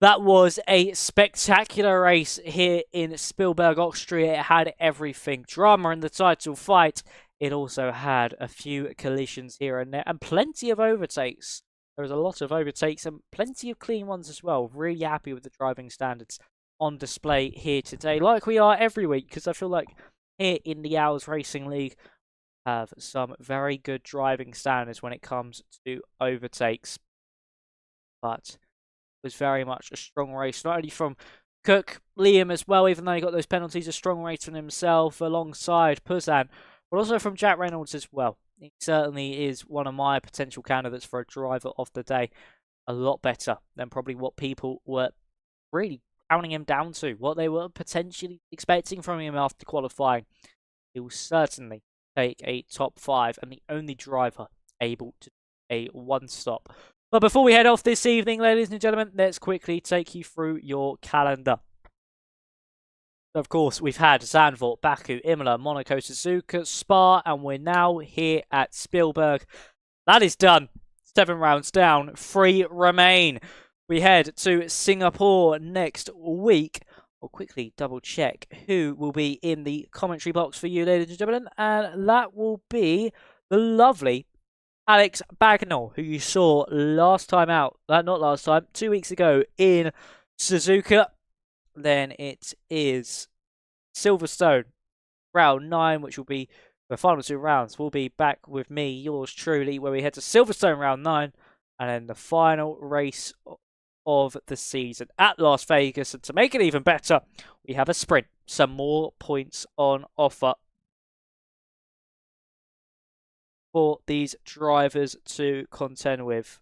That was a spectacular race here in Spielberg, Austria. It had everything. Drama in the title fight. It also had a few collisions here and there, and plenty of overtakes. There was a lot of overtakes and plenty of clean ones as well. Really happy with the driving standards on display here today, like we are every week, because I feel like here in the OWLS Racing League, have some very good driving standards when it comes to overtakes. But it was very much a strong race, not only from Cook, Liam as well, even though he got those penalties, a strong race from himself alongside Puzan, but also from Jack Reynolds as well. He certainly is one of my potential candidates for a driver of the day. A lot better than probably what people were really counting him down to, what they were potentially expecting from him after qualifying. He will certainly take a top 5 and the only driver able to do a one-stop. But before we head off this evening, ladies and gentlemen, let's quickly take you through your calendar. Of course, we've had Zandvoort, Baku, Imola, Monaco, Suzuka, Spa, and we're now here at Spielberg. That is done. 7 rounds down, 3 remain. We head to Singapore next week. We'll quickly double check who will be in the commentary box for you, ladies and gentlemen, and that will be the lovely Alex Bagnall, who you saw last time out, not last time, 2 weeks ago in Suzuka. Then it is Silverstone, round 9, which will be the final 2 rounds. We'll be back with me, yours truly, where we head to Silverstone round 9, and then the final race of the season at Las Vegas. And to make it even better, we have a sprint. Some more points on offer for these drivers to contend with.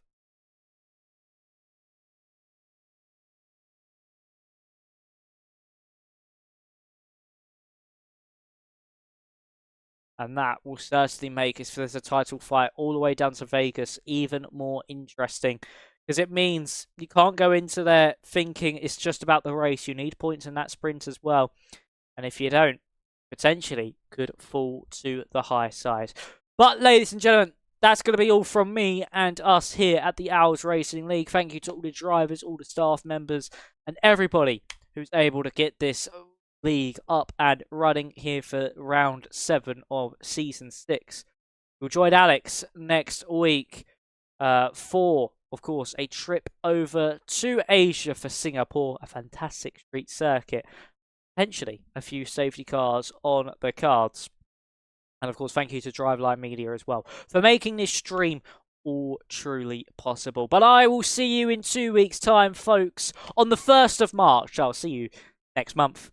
And that will certainly make, if there's a title fight all the way down to Vegas, even more interesting. Because it means you can't go into there thinking it's just about the race. You need points in that sprint as well. And if you don't, potentially could fall to the high side. But ladies and gentlemen, that's going to be all from me and us here at the OWLS Racing League. Thank you to all the drivers, all the staff members, and everybody who's able to get this league up and running here for round 7 of season 6. We'll join Alex next week for, of course, a trip over to Asia for Singapore, a fantastic street circuit. Potentially a few safety cars on the cards. And of course, thank you to Driveline Media as well for making this stream all truly possible. But I will see you in 2 weeks' time, folks, on the 1st of March. I'll see you next month.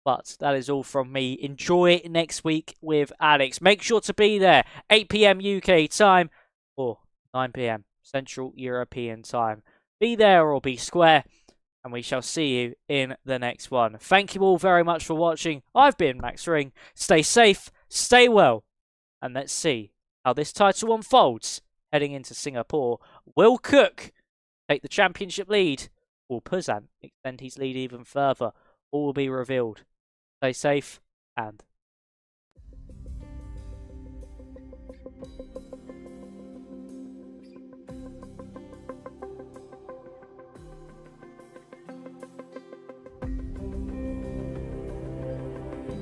But that is all from me. Enjoy next week with Alex. Make sure to be there, 8 PM UK time or 9 PM Central European time. Be there or be square, and we shall see you in the next one. Thank you all very much for watching. I've been Max Ring. Stay safe, stay well, and let's see how this title unfolds heading into Singapore. Will Cook take the championship lead? Will Puzan extend his lead even further? All will be revealed. Stay safe and